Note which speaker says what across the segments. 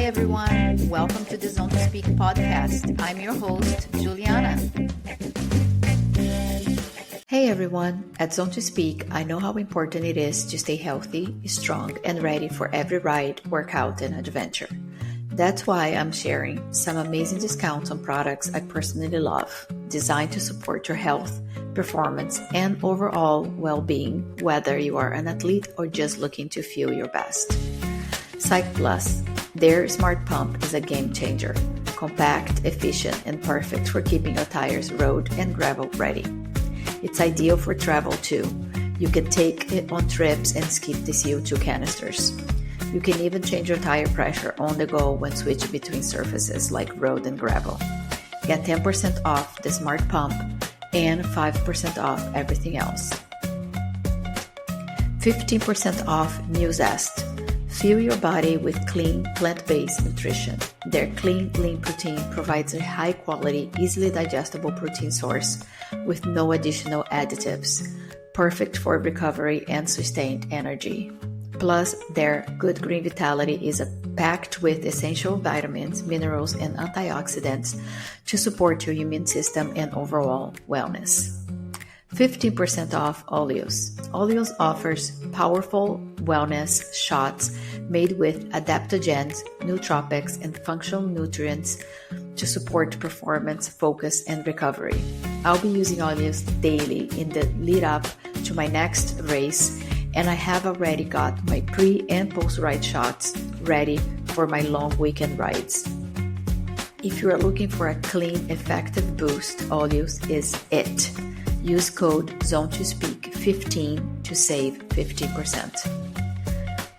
Speaker 1: everyone. Welcome to the Zone to Speak podcast. I'm your host, Juliana. Hey everyone. At Zone to Speak, I know how important it is to stay healthy, strong, and ready for every ride, workout, and adventure. That's why I'm sharing some amazing discounts on products I personally love, designed to support your health, performance, and overall well-being, whether you are an athlete or just looking to feel your best. Psych Plus, their smart pump is a game changer. Compact, efficient, and perfect for keeping your tires road and gravel ready. It's ideal for travel too. You can take it on trips and skip the CO2 canisters. You can even change your tire pressure on the go when switching between surfaces like road and gravel. Get 10% off the smart pump and 5% off everything else. 15% off New Zest. Fuel your body with clean, plant-based nutrition. Their Clean Lean Protein provides a high-quality, easily digestible protein source with no additional additives, perfect for recovery and sustained energy. Plus, their Good Green Vitality is packed with essential vitamins, minerals, and antioxidants to support your immune system and overall wellness. 15% off Oleos. Oleos offers powerful wellness shots made with adaptogens, nootropics, and functional nutrients to support performance, focus, and recovery. I'll be using Oleos daily in the lead up to my next race, and I have already got my pre- and post-ride shots ready for my long weekend rides. If you are looking for a clean, effective boost, Oleos is it. Use code ZONE2SPEAK15 to save 15%.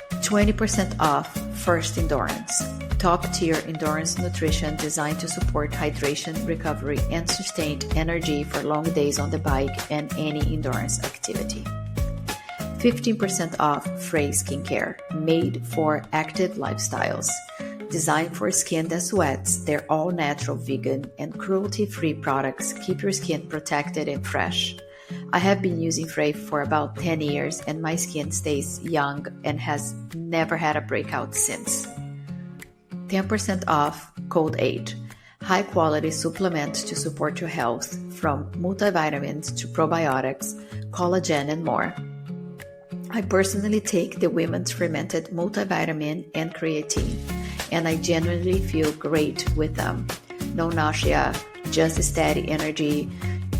Speaker 1: 20% off First Endurance. Top-tier endurance nutrition designed to support hydration, recovery, and sustained energy for long days on the bike and any endurance activity. 15% off Frey Skincare, made for active lifestyles. Designed for skin that sweats, their all-natural, vegan, and cruelty-free products keep your skin protected and fresh. I have been using Frey for about 10 years and my skin stays young and has never had a breakout since. 10% off Cold Aid, high-quality supplements to support your health, from multivitamins to probiotics, collagen, and more. I personally take the women's fermented multivitamin and creatine, and I genuinely feel great with them. No nausea, just steady energy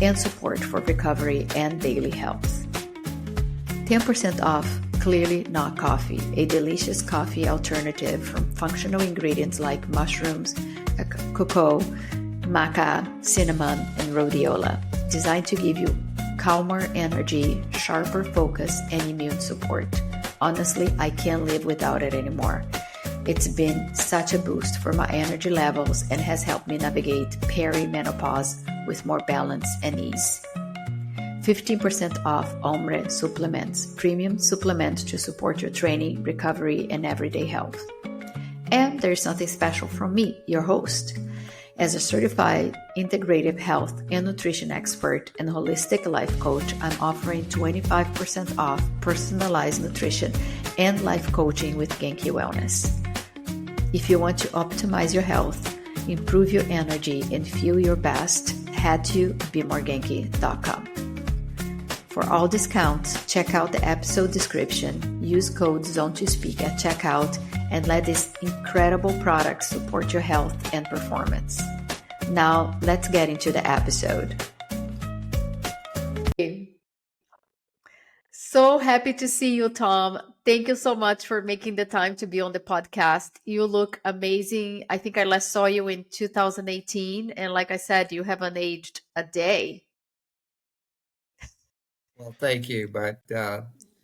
Speaker 1: and support for recovery and daily health. 10% off Clearly Not Coffee, a delicious coffee alternative from functional ingredients like mushrooms, cocoa, maca, cinnamon, and rhodiola, designed to give you calmer energy, sharper focus, and immune support. Honestly, I can't live without it anymore. It's been such a boost for my energy levels and has helped me navigate perimenopause with more balance and ease. 15% off Ombre Supplements, premium supplements to support your training, recovery, and everyday health. And there's something special from me, your host. As a certified integrative health and nutrition expert and holistic life coach, I'm offering 25% off personalized nutrition and life coaching with Genki Wellness. If you want to optimize your health, improve your energy, and feel your best, head to bemoregenki.com. For all discounts, check out the episode description, use code ZONE2SPEAK at checkout, and let these incredible products support your health and performance. Now, let's get into the episode. So happy to see you, Tom. Thank you so much for making the time to be on the podcast. You look amazing. I think I last saw you in 2018. And like I said, you haven't aged a day.
Speaker 2: Well, thank you. But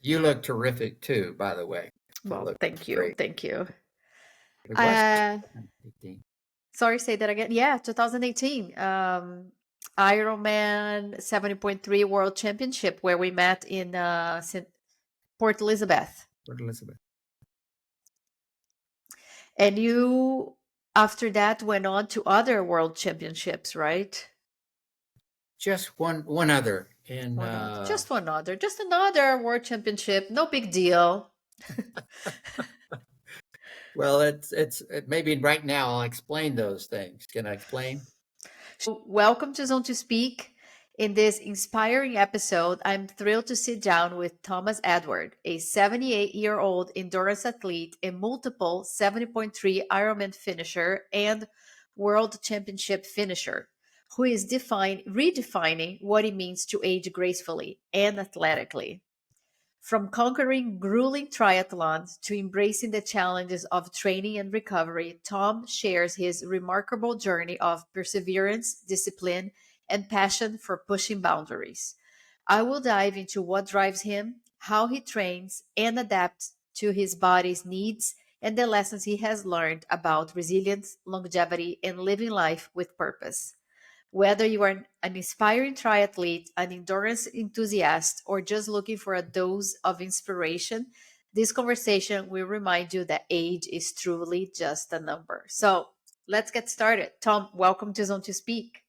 Speaker 2: you look terrific too, by the way.
Speaker 1: Well, thank you.
Speaker 2: Great.
Speaker 1: Thank you.
Speaker 2: It was 2018.
Speaker 1: Sorry, say that again. Yeah, 2018. Ironman 70.3 World Championship, where we met in Port Elizabeth.
Speaker 2: Port Elizabeth.
Speaker 1: And you, after that, went on to other world championships, right?
Speaker 2: Just one other. And
Speaker 1: just another world championship. No big deal.
Speaker 2: Well, maybe right now I'll explain those things. Can I explain?
Speaker 1: Welcome to Zone to Speak. In this inspiring episode, I'm thrilled to sit down with Thomas Edward, a 78-year-old endurance athlete and multiple 70.3 Ironman finisher and World Championship finisher, who is redefining what it means to age gracefully and athletically. From conquering grueling triathlons to embracing the challenges of training and recovery, Tom shares his remarkable journey of perseverance, discipline, and passion for pushing boundaries. I will dive into what drives him, how he trains and adapts to his body's needs, and the lessons he has learned about resilience, longevity, and living life with purpose. Whether you are an inspiring triathlete, an endurance enthusiast, or just looking for a dose of inspiration, this conversation will remind you that age is truly just a number. So let's get started. Tom, welcome to Zone to Speak.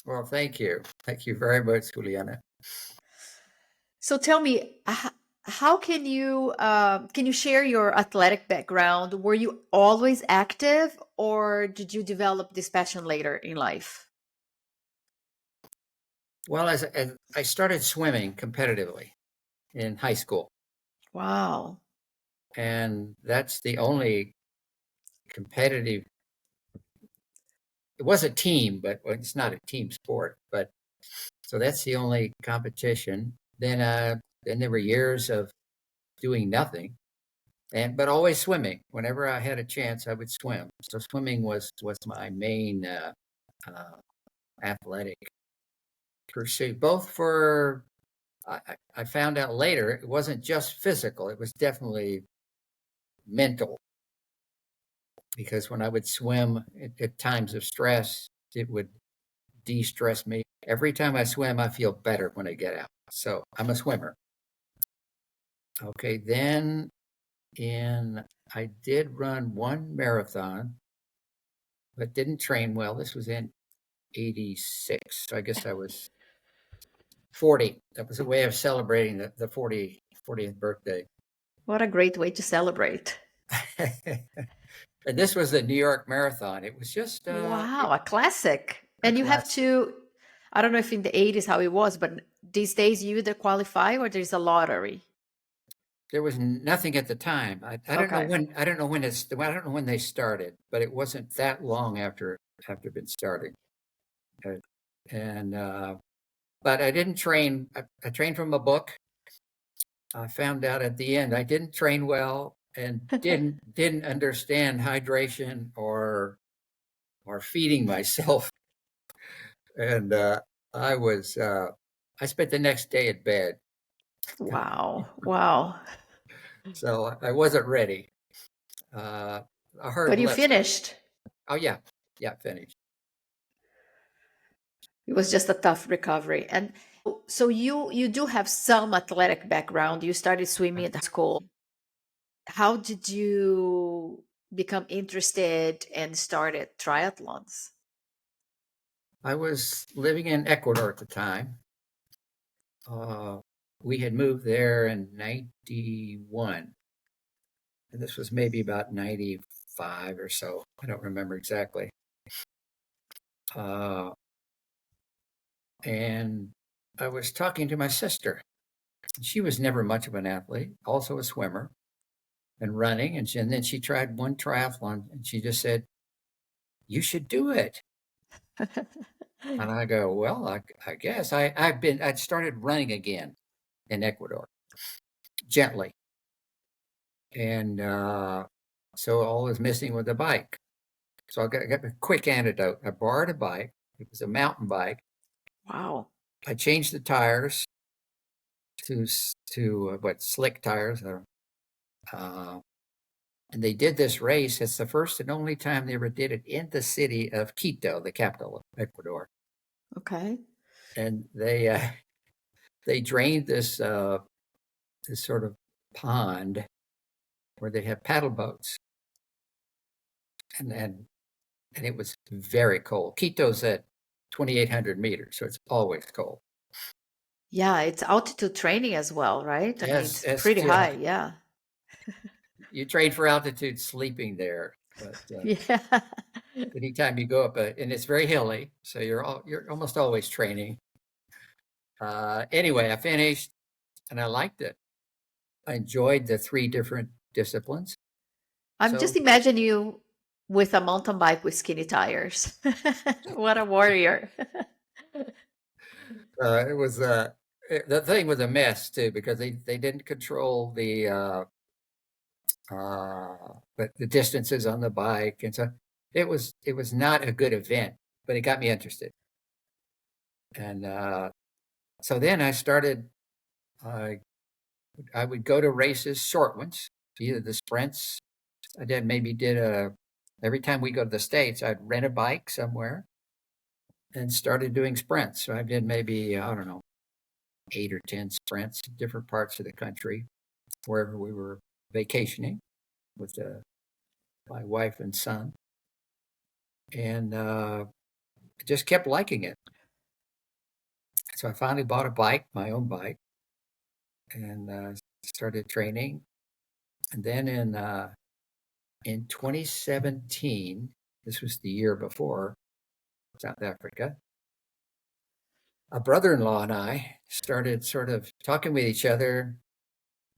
Speaker 2: Well, thank you. Thank you very much, Juliana.
Speaker 1: So tell me, how can you share your athletic background? Were you always active, or did you develop this passion later in life?
Speaker 2: Well, as I started swimming competitively in high school,
Speaker 1: Wow.
Speaker 2: and that's the only competitive. It was a team, but well, it's not a team sport. But so that's the only competition. Then there were years of doing nothing, but always swimming. Whenever I had a chance, I would swim. So swimming was my main uh, athletic pursuit. Both for I found out later it wasn't just physical; it was definitely mental. Because when I would swim at times of stress, it would de-stress me. Every time I swim, I feel better when I get out. So I'm a swimmer. Okay, then in I did run one marathon, but didn't train well. This was in 86. So I guess I was 40. That was a way of celebrating the 40th birthday.
Speaker 1: What a great way to celebrate.
Speaker 2: And this was the New York Marathon. It was just
Speaker 1: Wow, a classic.
Speaker 2: a
Speaker 1: And you have
Speaker 2: class.
Speaker 1: to, I don't know if in the 80s how it was, but these days you either qualify or there's a lottery.
Speaker 2: There was nothing at the time. I don't know
Speaker 1: Okay.
Speaker 2: when. I don't know when it's. I don't know when they started, but it wasn't that long after it been starting. Uh, and But I didn't train. I trained from a book. I found out at the end I didn't train well and didn't understand hydration or feeding myself. And I was I spent the next day at bed,
Speaker 1: Wow. Wow.
Speaker 2: so I wasn't ready. Uh, a hard
Speaker 1: But you
Speaker 2: lesson.
Speaker 1: finished.
Speaker 2: Oh yeah, yeah, finished.
Speaker 1: It was just a tough recovery. And so you do have some athletic background. You started swimming at school. How did you become interested and started triathlons?
Speaker 2: I was living in Ecuador at the time. Uh, we had moved there in 91. And this was maybe about 95 or so. I don't remember exactly. Uh, and I was talking to my sister. She was never much of an athlete, also a swimmer and running. And then she tried one triathlon and she just said, "You should do it." And I go, "Well, I guess I'd started running again in Ecuador gently. And so all was missing was the bike. So I got a quick antidote. I borrowed a bike. It was a mountain bike.
Speaker 1: Wow.
Speaker 2: I changed the tires to what slick tires, uh, and they did this race. It's the first and only time they ever did it in the city of Quito, the capital of Ecuador.
Speaker 1: Okay.
Speaker 2: And they drained this sort of pond where they have paddle boats, and and it was very cold. Quito's at 2,800 meters, so it's always cold.
Speaker 1: Yeah, it's altitude training as well, right? I mean,
Speaker 2: Yes,
Speaker 1: it's pretty high. Yeah.
Speaker 2: you train for altitude sleeping there, but
Speaker 1: Yeah.
Speaker 2: anytime you go up, and it's very hilly, so you're almost always training. Anyway, I finished, and I liked it. I enjoyed the 3 different disciplines.
Speaker 1: I'm
Speaker 2: So
Speaker 1: just imagining you with a mountain bike with skinny tires. What a warrior.
Speaker 2: it was the thing was a mess too because they didn't control the distances on the bike, and so it was not a good event, but it got me interested. And so then I started. I would go to races, short ones, either the sprints. Maybe did a every time we go to the States, I'd rent a bike somewhere and started doing sprints. So I did maybe, I don't know, 8 or 10 sprints in different parts of the country, wherever we were vacationing with my wife and son. And just kept liking it. So I finally bought a bike, my own bike, and started training. And then in 2017, this was the year before South Africa, a brother-in-law and I started sort of talking with each other,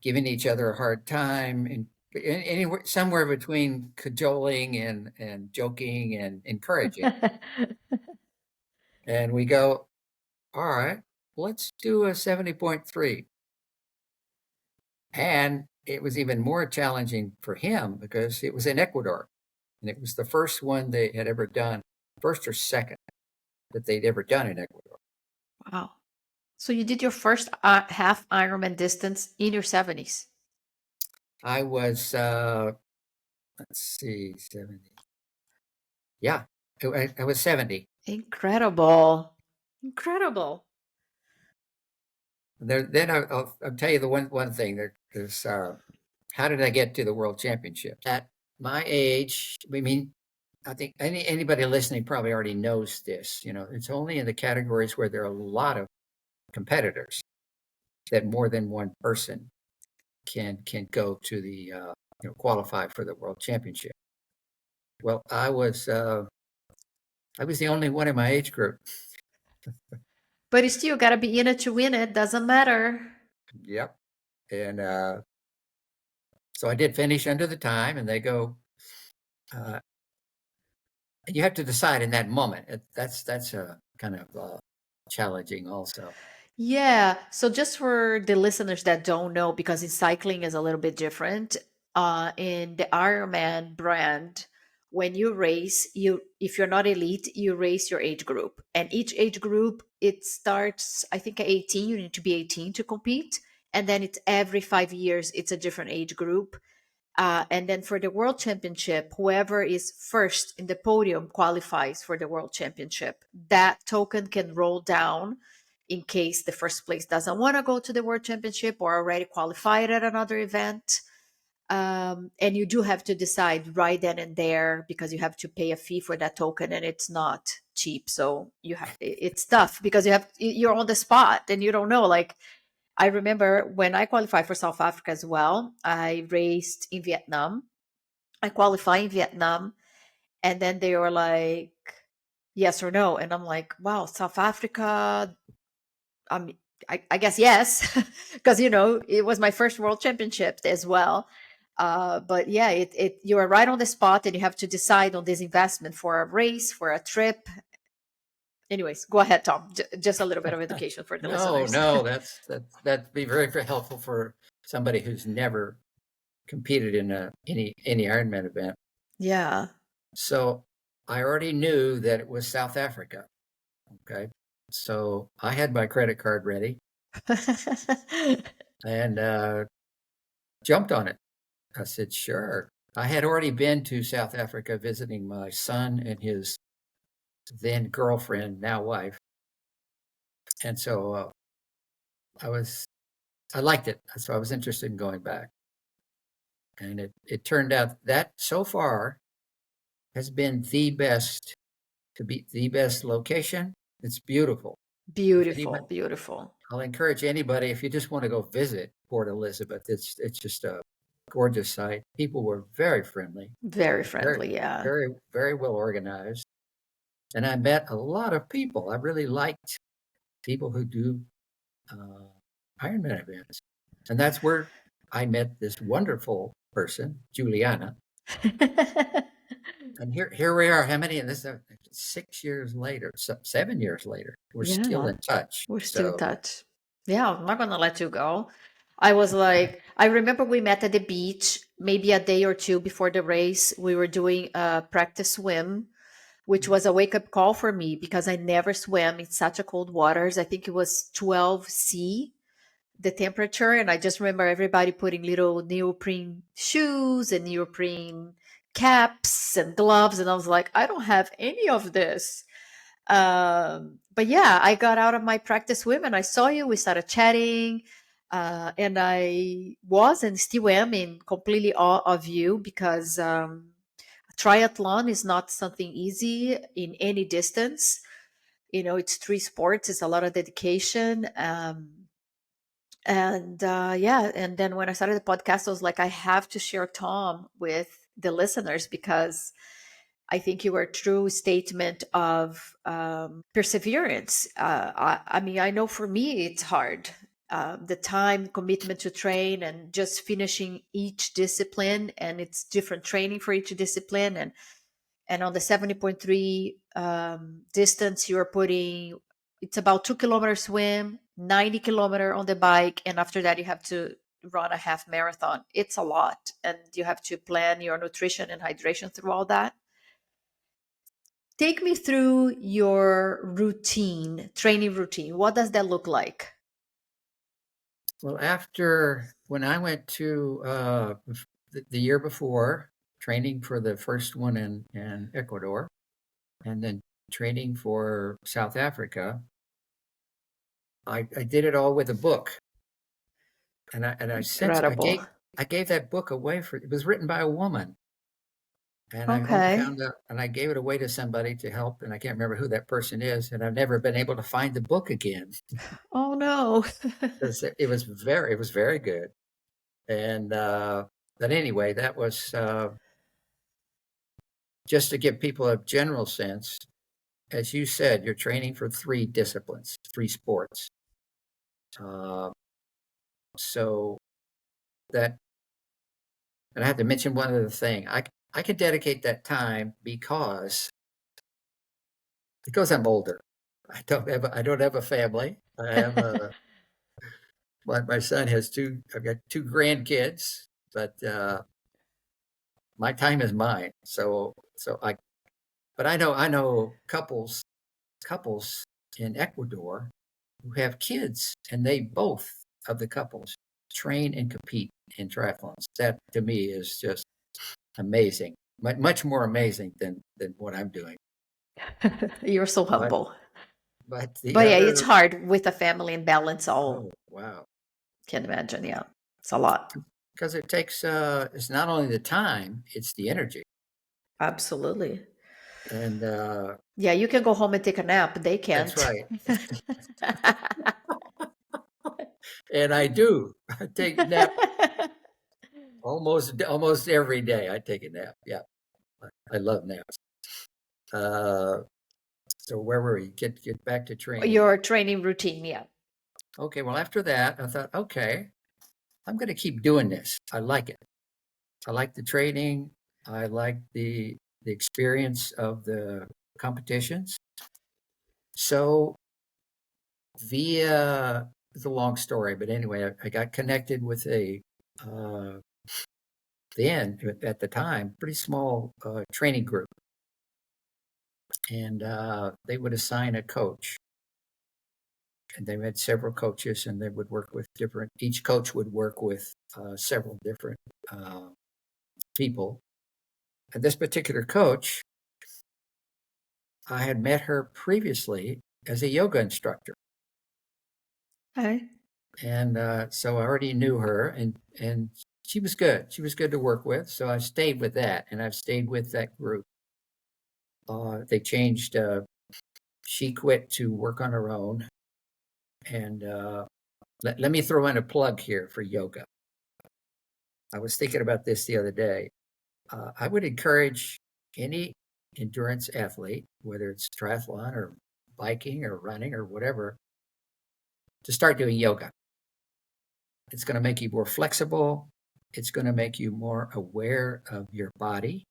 Speaker 2: giving each other a hard time, and anywhere somewhere between cajoling and joking and encouraging. And we go, all right, let's do a 70.3. And it was even more challenging for him because it was in Ecuador, and it was the first one they had ever done, first or second that they'd ever done in Ecuador.
Speaker 1: Wow. So you did your first half Ironman distance in your 70s.
Speaker 2: I was, let's see, 70. Yeah, I was 70.
Speaker 1: Incredible. Incredible.
Speaker 2: Then I'll tell you the one thing. There's how did I get to the World Championship? At my age, I mean, I think anybody listening probably already knows this. It's only in the categories where there are a lot of competitors that more than one person can go to the qualify for the World Championship. Well, I was the only one in my age group.
Speaker 1: But you still got to be in it to win it. Doesn't matter.
Speaker 2: Yep. And so I did finish under the time, and they go, you have to decide in that moment. That's kind of challenging also.
Speaker 1: Yeah. So just for the listeners that don't know, because in cycling is a little bit different, in the Ironman brand, when you race, if you're not elite, you race your age group. And each age group, it starts, I think, at 18. You need to be 18 to compete. And then it's every 5 years, it's a different age group. And then for the World Championship, whoever is first in the podium qualifies for the World Championship. That token can roll down in case the first place doesn't want to go to the World Championship or already qualified at another event. And you do have to decide right then and there because you have to pay a fee for that token, and it's not cheap. So it's tough because you're on the spot and you don't know. Like, I remember when I qualified for South Africa as well, I raced in Vietnam. I qualified in Vietnam, and then they were like, yes or no. And I'm like, wow, South Africa. Um, I guess yes, because it was my first World Championship as well. But yeah, you are right on the spot, and you have to decide on this investment for a race, for a trip. Anyways, go ahead, Tom. Just a little bit of education for the listeners.
Speaker 2: No, that'd be very, very helpful for somebody who's never competed in any Ironman event.
Speaker 1: Yeah.
Speaker 2: So I already knew that it was South Africa. Okay, so I had my credit card ready and jumped on it. I said, sure. I had already been to South Africa visiting my son and his then girlfriend, now wife. And so I liked it. So I was interested in going back. And it turned out that so far has been the best, to be the best location. It's beautiful.
Speaker 1: Beautiful, beautiful.
Speaker 2: I'll encourage anybody, if you just want to go visit Port Elizabeth, it's just gorgeous site. People were very friendly,
Speaker 1: Very
Speaker 2: very,
Speaker 1: friendly, yeah.
Speaker 2: very, very well organized. And I met a lot of people. I really liked people who do uh, Ironman events. And that's where I met this wonderful person, Juliana. And here we are. How many? This 6 years later, 7 years later, we're still
Speaker 1: Yeah,
Speaker 2: in touch.
Speaker 1: we're still in
Speaker 2: So
Speaker 1: touch. Yeah, I'm not gonna let you go. I was like, I remember we met at the beach maybe a day or two before the race. We were doing a practice swim, which was a wake up call for me because I never swam in such a cold waters. I think it was 12 C, the temperature. And I just remember everybody putting little neoprene shoes and neoprene caps and gloves. And I was like, I don't have any of this. But yeah, I got out of my practice swim and I saw you. We started chatting. And I was and still am in completely awe of you because triathlon is not something easy in any distance. You know, it's three sports, it's a lot of dedication. And yeah, and then when I started the podcast, I was like, I have to share Tom with the listeners because I think you were a true statement of perseverance. I mean, I know for me it's hard. The time commitment to train and just finishing each discipline, and it's different training for each discipline. And on the 70.3 distance, you're putting it's about 2 kilometer swim, 90 kilometer on the bike, and after that you have to run a half marathon. It's a lot, and you have to plan your nutrition and hydration through all that. Take me through your routine, training routine. What does that look like?
Speaker 2: well, after when I went to the year before, training for the first one in Ecuador, and then training for South Africa, I did it all with a book, and
Speaker 1: Incredible.
Speaker 2: I gave that book away for it was written by a woman, and I only
Speaker 1: Okay.
Speaker 2: found out and I gave it away to somebody to help, and I can't remember who that person is, and I've never been able to find the book again
Speaker 1: Oh no.
Speaker 2: because it was very good, and but anyway, that was just to give people a general sense. As you said, you're training for three disciplines, three sports. Uh, so that, and I have to mention one other thing. I can dedicate that time because I'm older. I don't have a family. I have a my son has two. I've got two grandkids, but my time is mine. So but I know couples in Ecuador who have kids, and they both of the couples train and compete in triathlons. That to me is just amazing, much more amazing than what I'm doing.
Speaker 1: You're so
Speaker 2: But
Speaker 1: humble.
Speaker 2: but the
Speaker 1: But yeah, it's
Speaker 2: other,
Speaker 1: hard with a family and balance all.
Speaker 2: oh wow,
Speaker 1: Can imagine. Yeah, it's a lot.
Speaker 2: because it takes it's not only the time, it's the energy,
Speaker 1: Absolutely.
Speaker 2: and
Speaker 1: Yeah, you can go home and take a nap. They
Speaker 2: that's
Speaker 1: can't.
Speaker 2: right. And I do. I take nap almost every day. I take a nap. Yeah, I love naps. Uh, so where were we? Get back to training.
Speaker 1: Your training routine. Yeah.
Speaker 2: Okay, well after that, I thought, okay, I'm going to keep doing this. I like it. I like the training. I like the experience of the competitions. So via it's a long story, but anyway, I got connected with a uh, then at the time pretty small training group, and they would assign a coach, and they had several coaches, and they would work with different. Each coach would work with several different uh, people. And this particular coach, I had met her previously as a yoga instructor,
Speaker 1: Okay.
Speaker 2: and so I already knew her, and she was good. She was good to work with, so I stayed with that, and I've stayed with that group. They changed. She quit to work on her own, and let me throw in a plug here for yoga. I was thinking about this the other day. I would encourage any endurance athlete, whether it's triathlon or biking or running or whatever, to start doing yoga. It's going to make you more flexible. It's going to make you more aware of your body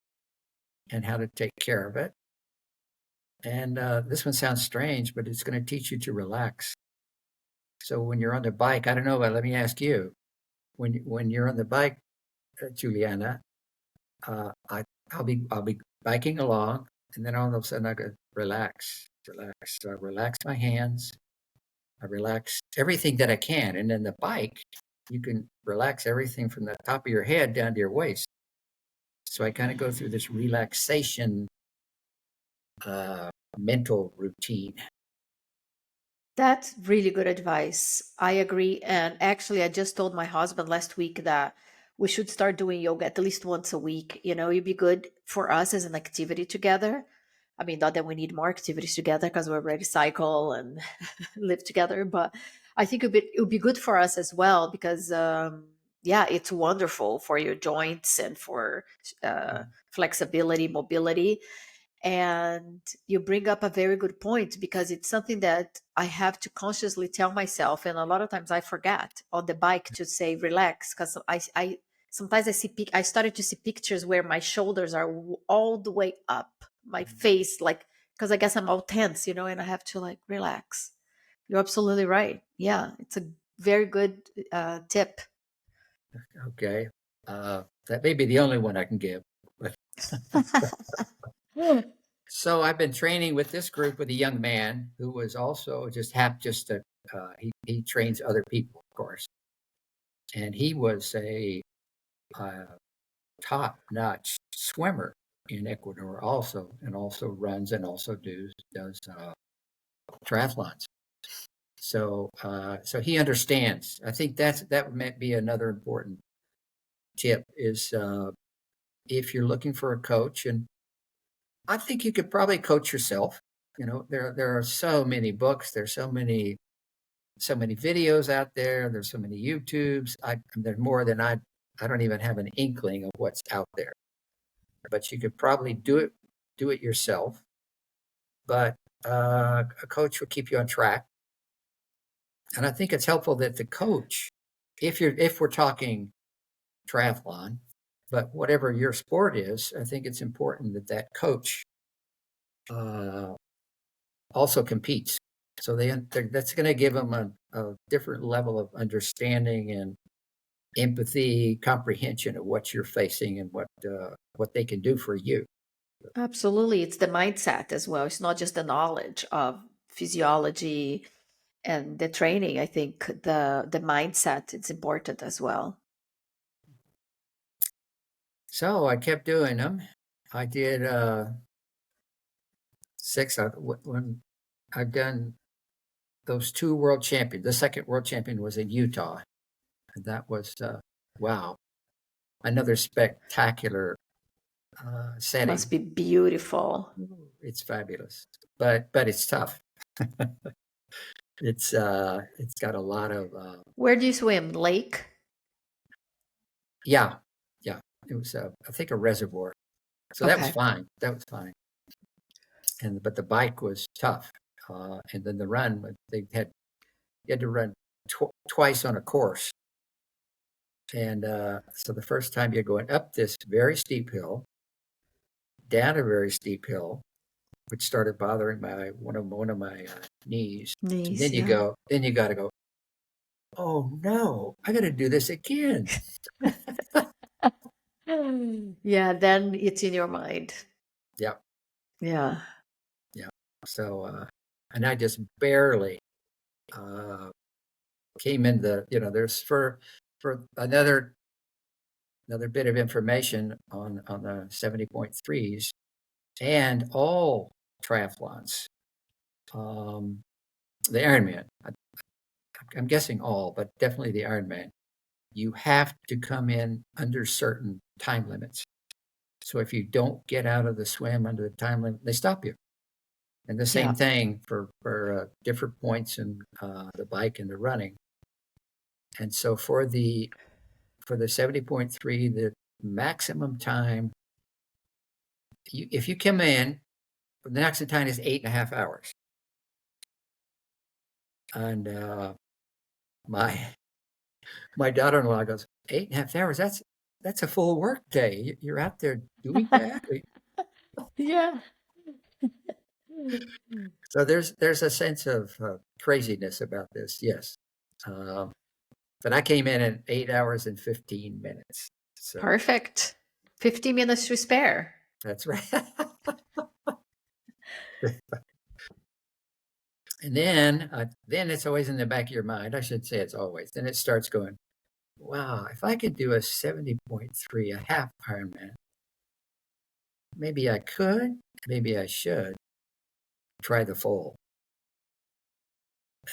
Speaker 2: and how to take care of it. And this one sounds strange, but it's going to teach you to relax. So when you're on the bike, I don't know, but let me ask you, when you're on the bike, Juliana, I'll be biking along, and then all of a sudden I go relax, relax. So I relax my hands, I relax everything that I can, and then the bike, you can relax everything from the top of your head down to your waist. So I kind of go through this relaxation mental routine.
Speaker 1: That's really good advice. I agree. And actually, I just told my husband last week that we should start doing yoga at least once a week. It'd be good for us as an activity together. I mean, not that we need more activities together because we already cycle and live together, but I think it would be good for us as well because, yeah, it's wonderful for your joints and for flexibility, mobility. And you bring up a very good point because it's something that I have to consciously tell myself. And a lot of times I forget on the bike to say relax because I sometimes I started to see pictures where my shoulders are all the way up, my face, like, because I guess I'm all tense, and I have to like relax. You're absolutely right. Yeah, it's a very good tip.
Speaker 2: Okay. That may be the only one I can give. But so I've been training with this group with a young man who was also just a he trains other people, of course, and he was a uh, top-notch swimmer in Ecuador also, and also runs and also does triathlons. So he understands. I think that might be another important tip is if you're looking for a coach, and I think you could probably coach yourself. There are so many books, there's so many videos out there, there's so many YouTubes. There's more than I don't even have an inkling of what's out there. But you could probably do it yourself. But a coach will keep you on track, and I think it's helpful that the coach, if we're talking triathlon, but whatever your sport is, I think it's important that that coach uh, also competes. So that's going to give them a different level of understanding and empathy, comprehension of what you're facing and what they can do for you.
Speaker 1: Absolutely. It's the mindset as well. It's not just the knowledge of physiology and the training. I think the mindset it's important as well.
Speaker 2: So I kept doing them. I did six. When I've done those two world champions. The second world champion was in Utah, and that was wow, another spectacular setting.
Speaker 1: Must be beautiful.
Speaker 2: It's fabulous, but it's tough. It's got a lot of
Speaker 1: Where do you swim? Lake?
Speaker 2: yeah, yeah. It was I think a reservoir, so that was
Speaker 1: Okay.
Speaker 2: fine. That was fine. But the bike was tough, and then the run you had to run twice on a course, and so the first time you're going up this very steep hill, down a very steep hill, which started bothering one of my knees. And
Speaker 1: Nice,
Speaker 2: then
Speaker 1: yeah.
Speaker 2: then you got to go. Oh no, I got to do this again.
Speaker 1: Yeah, then it's in your mind.
Speaker 2: Yeah,
Speaker 1: Yeah.
Speaker 2: yeah. So, and I just barely uh, came in there's for another bit of information on the 70.3s and all triathlons. Um, the Ironman. I'm guessing all, but definitely the Ironman. You have to come in under certain time limits. So if you don't get out of the swim under the time limit, they stop you. And the same
Speaker 1: Yeah.
Speaker 2: thing for different points in the bike and the running. And so for the for the 70.3, the maximum time, if you come in, the maximum time is 8.5 hours. And my daughter-in-law goes, 8.5 hours, that's a full work day. You're out there doing that?
Speaker 1: Yeah.
Speaker 2: So there's a sense of craziness about this, yes. But I came in at 8 hours and 15 minutes. So
Speaker 1: Perfect. 50 minutes to spare.
Speaker 2: that's right. And then it's always in the back of your mind. I should say it's always. Then it starts going, wow, if I could do a 70.3, a half Ironman, maybe I could, maybe I should try the full.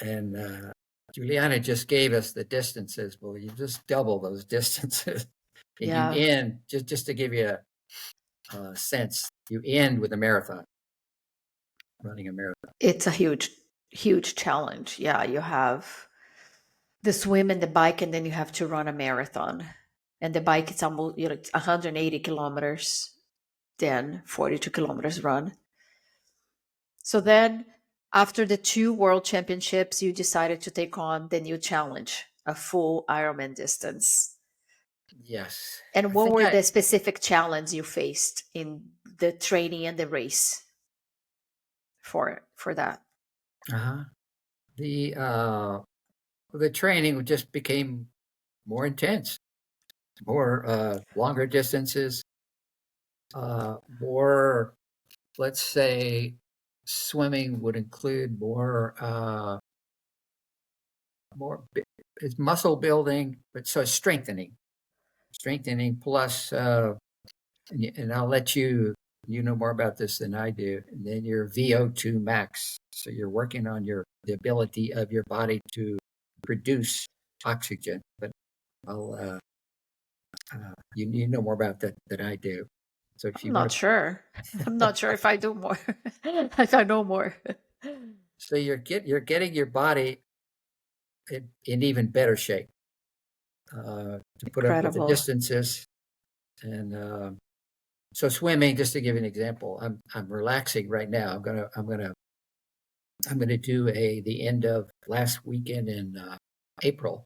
Speaker 2: And Juliana just gave us the distances. Well, you just double those distances. And
Speaker 1: Yeah.
Speaker 2: you end, just to give you a sense, you end with a marathon, running a marathon.
Speaker 1: It's a huge, huge challenge. Yeah. You have the swim and the bike, and then you have to run a marathon. And the bike, it's almost, it's 180 kilometers, then 42 kilometers run. So then, after the 2 world championships, you decided to take on the new challenge, a full Ironman distance.
Speaker 2: Yes.
Speaker 1: And
Speaker 2: I
Speaker 1: what
Speaker 2: think
Speaker 1: were the specific challenges you faced in the training and the race for that?
Speaker 2: The training just became more intense, more longer distances, more, let's say, swimming would include more it's muscle building, but so strengthening plus, and I'll let you know more about this than I do. And then your VO2 max. So you're working on the ability of your body to produce oxygen. But I'll you know more about that than I do. So if
Speaker 1: I'm
Speaker 2: you
Speaker 1: not
Speaker 2: want to,
Speaker 1: sure. I'm not sure if I do more. If I know more.
Speaker 2: so you're getting your body in even better shape to put up with the
Speaker 1: Incredible.
Speaker 2: distances. And so swimming, just to give you an example, I'm relaxing right now. I'm gonna do the end of last weekend in April.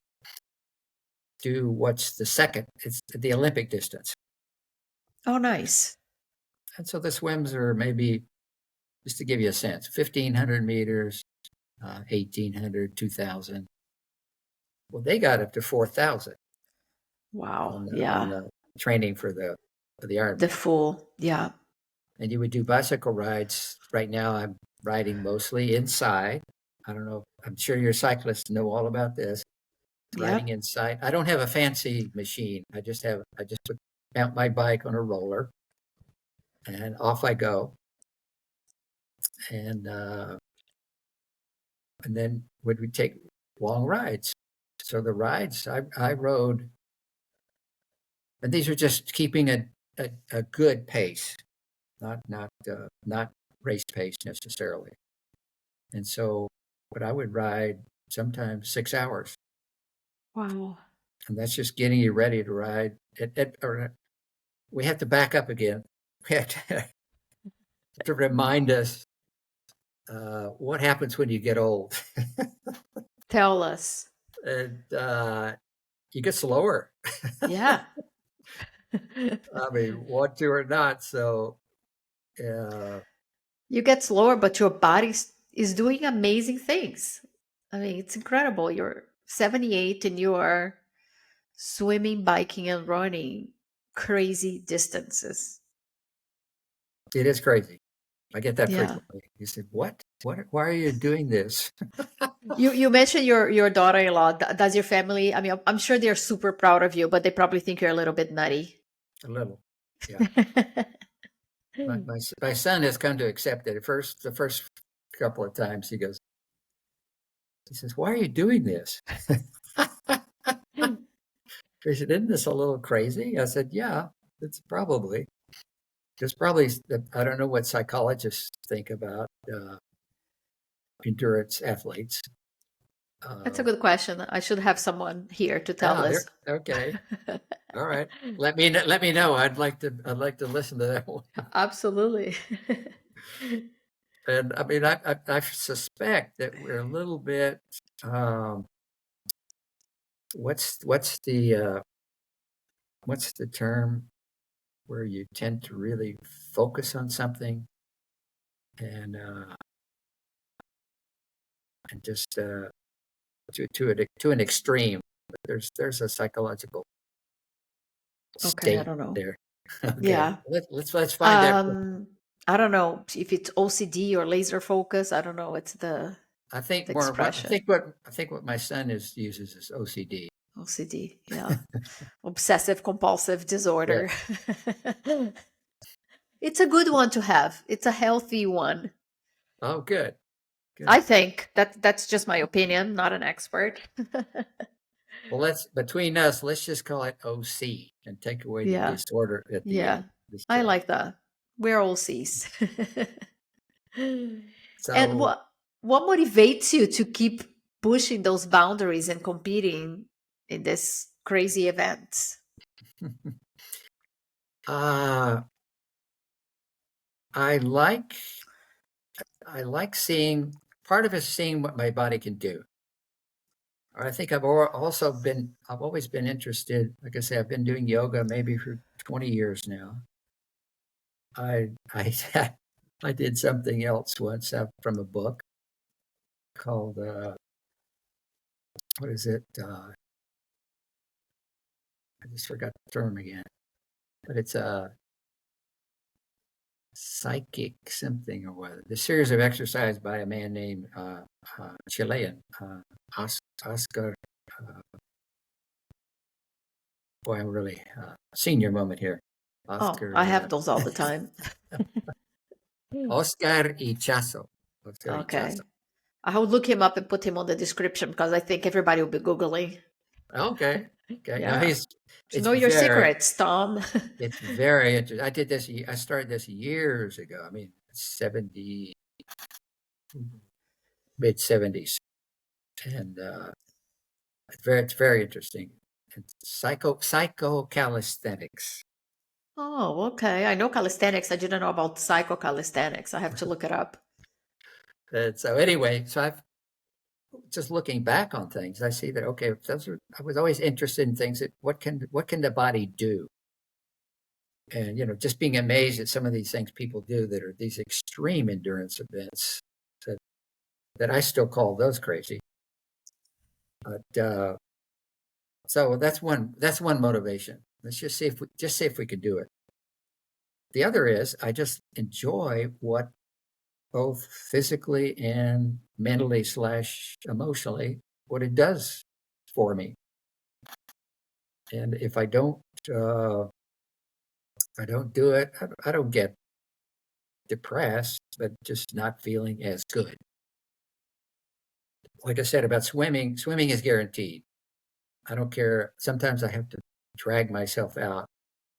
Speaker 2: Do what's the second? It's the Olympic distance,
Speaker 1: Oh, nice.
Speaker 2: and so the swims are maybe, just to give you a sense, 1,500 meters, 1,800, 2,000. Well, they got up to 4,000
Speaker 1: Wow.
Speaker 2: on
Speaker 1: Yeah.
Speaker 2: the training for the
Speaker 1: The
Speaker 2: Ironman.
Speaker 1: full. Yeah.
Speaker 2: And you would do bicycle rides. Right now, I'm riding mostly inside. I don't know. I'm sure your cyclists know all about this. Riding
Speaker 1: Yep.
Speaker 2: inside. I don't have a fancy machine. I just mount my bike on a roller, and off I go. And then would we take long rides? So the rides I rode, and these are just keeping a good pace, not race pace necessarily. And so, but I would ride sometimes 6 hours,
Speaker 1: Wow.
Speaker 2: and that's just getting you ready to ride. We have to back up again. We have to remind us what happens when you get old.
Speaker 1: Tell us.
Speaker 2: And you get slower.
Speaker 1: Yeah.
Speaker 2: I mean, want to or not. So, uh,
Speaker 1: You get slower, but your body is doing amazing things. I mean, it's incredible. You're 78 and you are swimming, biking, and running crazy distances.
Speaker 2: it is crazy. I get that
Speaker 1: Yeah.
Speaker 2: frequently. You said, "What? What? Why are you doing this?"
Speaker 1: You mentioned your daughter-in-law. Does your family? I mean, I'm sure they're super proud of you, but they probably think you're a little bit nutty.
Speaker 2: A little, yeah. My son has come to accept it. At first, the first couple of times, he says, "Why are you doing this?" He said, "Isn't this a little crazy?" I said, "Yeah, it's probably." There's probably, I don't know what psychologists think about endurance athletes,
Speaker 1: That's a
Speaker 2: Uh,
Speaker 1: good question. I should have someone here to tell
Speaker 2: yeah,
Speaker 1: us.
Speaker 2: okay. All right. Let me know. I'd like to listen to that one.
Speaker 1: Absolutely.
Speaker 2: And I mean, I suspect that we're a little bit. Um, what's the term where you tend to really focus on something and just to an extreme. There's a psychological
Speaker 1: Okay, I
Speaker 2: state
Speaker 1: don't know.
Speaker 2: there. Okay,
Speaker 1: Yeah.
Speaker 2: let's find that.
Speaker 1: I don't know if it's OCD or laser focus. I don't know. It's the expression.
Speaker 2: I think what my son uses is OCD.
Speaker 1: OCD. Yeah. Obsessive compulsive
Speaker 2: Yeah.
Speaker 1: disorder. It's a good one to have. It's a healthy one.
Speaker 2: Oh, good,
Speaker 1: I
Speaker 2: good.
Speaker 1: think that's just my opinion, not an expert.
Speaker 2: Well, let's between us, let's just call it OC and take away the
Speaker 1: Yeah.
Speaker 2: disorder at the end.
Speaker 1: Yeah.
Speaker 2: Just
Speaker 1: I like that. We're all C's. And
Speaker 2: so
Speaker 1: what motivates you to keep pushing those boundaries and competing in this crazy events?
Speaker 2: uh, I like I like seeing part of it is seeing what my body can do. I think I've always been interested. Like I say, I've been doing yoga maybe for 20 years now. I I did something else once from a book called what is it? I just forgot the term again, but it's a psychic something or whatever. The series of exercise by a man named Chilean Oscar. Boy, I'm really senior moment here.
Speaker 1: Oh, I have
Speaker 2: Oscar
Speaker 1: those all the time.
Speaker 2: Oscar Ichazo. Oscar Ichazo.
Speaker 1: Okay. I will look him up and put him on the description because I think everybody will be Googling.
Speaker 2: Okay. Okay. No,
Speaker 1: Yeah. To
Speaker 2: it's
Speaker 1: know your
Speaker 2: very,
Speaker 1: secrets, Tom.
Speaker 2: it's very interesting. I started this years ago. I mean, 70, mid 70s. And it's very interesting. It's psycho calisthenics.
Speaker 1: Oh, okay. I know calisthenics. I didn't know about psycho-calisthenics. I have to look it up.
Speaker 2: And so anyway, I've just looking back on things, I see that, okay, I was always interested in things that what can the body do? And, just being amazed at some of these things people do that are these extreme endurance events that, that I still call those crazy. But so that's one motivation. Let's just see if we could do it. The other is I just enjoy what both physically and mentally / emotionally what it does for me. And if uh, I don't do it, I don't get depressed, but just not feeling as good. Like I said about swimming is guaranteed. I don't care. Sometimes I have to drag myself out,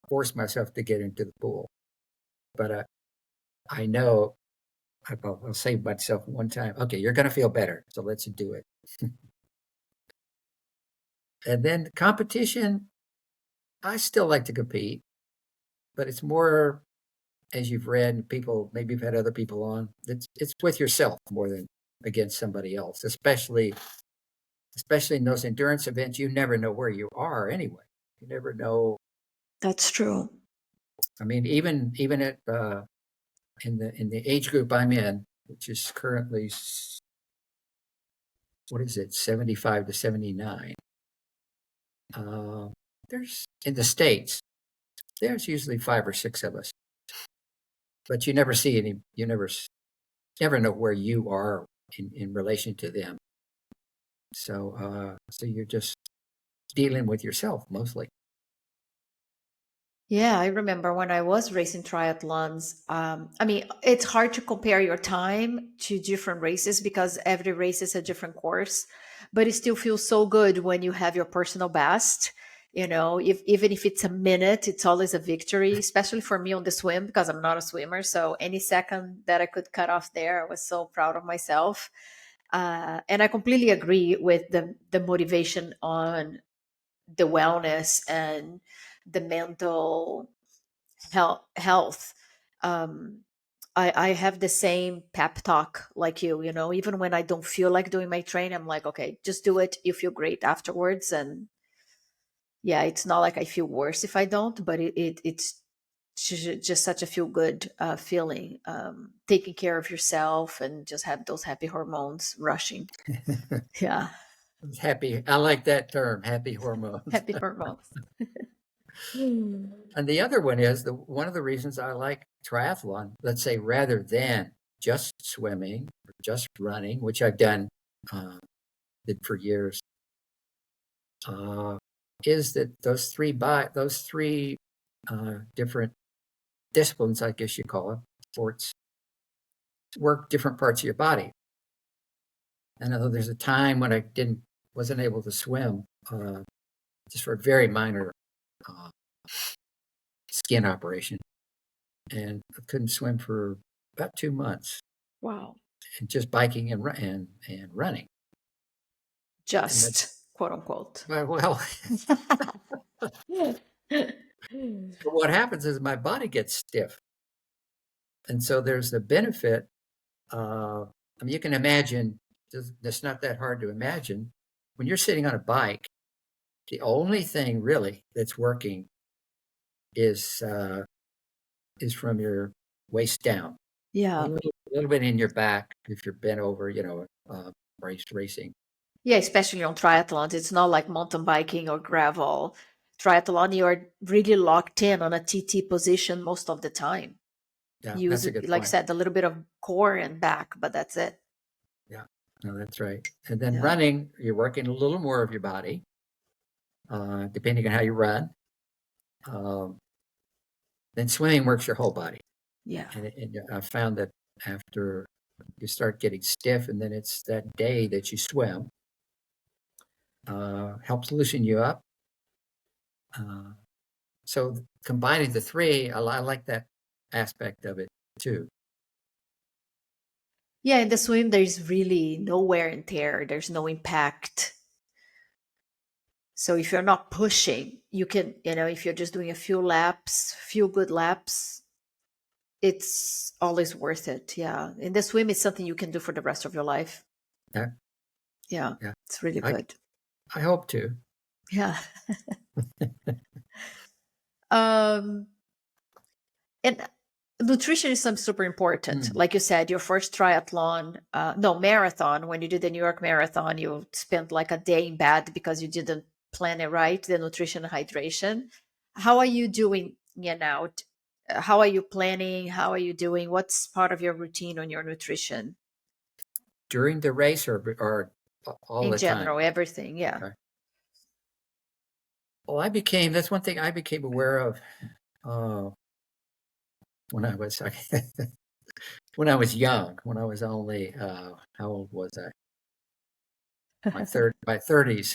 Speaker 2: force myself to get into the pool. But I know I'll say myself one time, okay, you're going to feel better. So let's do it. And then competition, I still like to compete, but it's more, as you've read, people, maybe you've had other people on, it's with yourself more than against somebody else, especially in those endurance events. You never know where you are anyway. You never know.
Speaker 1: That's true.
Speaker 2: I mean, even at in the age group I'm in, which is currently what is it, 75 to 79. There's in the States, there's usually 5 or 6 of us, but you never see any. You never know where you are in relation to them. So you're just dealing with yourself mostly.
Speaker 1: Yeah, I remember when I was racing triathlons. I mean, it's hard to compare your time to different races because every race is a different course, but it still feels so good when you have your personal best. If even if it's a minute, it's always a victory, especially for me on the swim because I'm not a swimmer. So any second that I could cut off there, I was so proud of myself. And I completely agree with the motivation on the wellness and the mental health. Um, I have the same pep talk like you know, even when I don't feel like doing my train, I'm like, okay, just do it. You feel great afterwards. And yeah, it's not like I feel worse if I don't, but it's just such a feel good feeling, taking care of yourself and just have those happy hormones rushing. Yeah.
Speaker 2: Happy. I like that term, happy hormones.
Speaker 1: Happy hormones. Mm.
Speaker 2: And the other one is one of the reasons I like triathlon, let's say, rather than just swimming or just running, which I've done, did for years, uh, is that those three different disciplines, I guess you call it, sports, work different parts of your body. And although there's a time when I wasn't able to swim, just for a very minor uh, skin operation, and I couldn't swim for about 2 months,
Speaker 1: Wow.
Speaker 2: and just biking and running. And that,
Speaker 1: Just quote unquote.
Speaker 2: well, but what happens is my body gets stiff, and so there's the benefit. I mean, you can imagine. It's not that hard to imagine. When you're sitting on a bike, the only thing really that's working is from your waist down, a
Speaker 1: Yeah.
Speaker 2: little bit in your back if you're bent over, racing.
Speaker 1: Yeah, especially on triathlons. It's not like mountain biking or gravel. Triathlon, you are really locked in on a TT position most of the time.
Speaker 2: Yeah,
Speaker 1: Use
Speaker 2: that's a
Speaker 1: it,
Speaker 2: good
Speaker 1: like I
Speaker 2: point.
Speaker 1: said, a little bit of core and back, but that's it.
Speaker 2: Yeah, no, that's right. And then
Speaker 1: Yeah.
Speaker 2: running, you're working a little more of your body, depending on how you run. Um, then swimming works your whole body.
Speaker 1: Yeah.
Speaker 2: And I found that after you start getting stiff, and then it's that day that you swim, helps loosen you up. Uh, so combining the three, I like that aspect of it too.
Speaker 1: Yeah, in the swim, there's really no wear and tear. There's no impact. So if you're not pushing, you can, if you're just doing a few laps, few good laps, it's always worth it. Yeah. In the swim, it's something you can do for the rest of your life.
Speaker 2: Yeah,
Speaker 1: Yeah.
Speaker 2: yeah.
Speaker 1: It's really
Speaker 2: I
Speaker 1: good.
Speaker 2: I hope to.
Speaker 1: Yeah. Um, and nutrition is something super important.
Speaker 2: Mm.
Speaker 1: Like you said, your first triathlon, no, marathon, when you did the New York Marathon, you spent like a day in bed because you didn't plan it right, the nutrition and hydration. How are you doing, now? How are you planning? How are you doing? What's part of your routine on your nutrition
Speaker 2: During the race or all
Speaker 1: in
Speaker 2: the time?
Speaker 1: general? Everything. Yeah.
Speaker 2: Okay. Well, that's one thing I became aware of uh, when I was when I was young, when I was only how old was I? My 30s,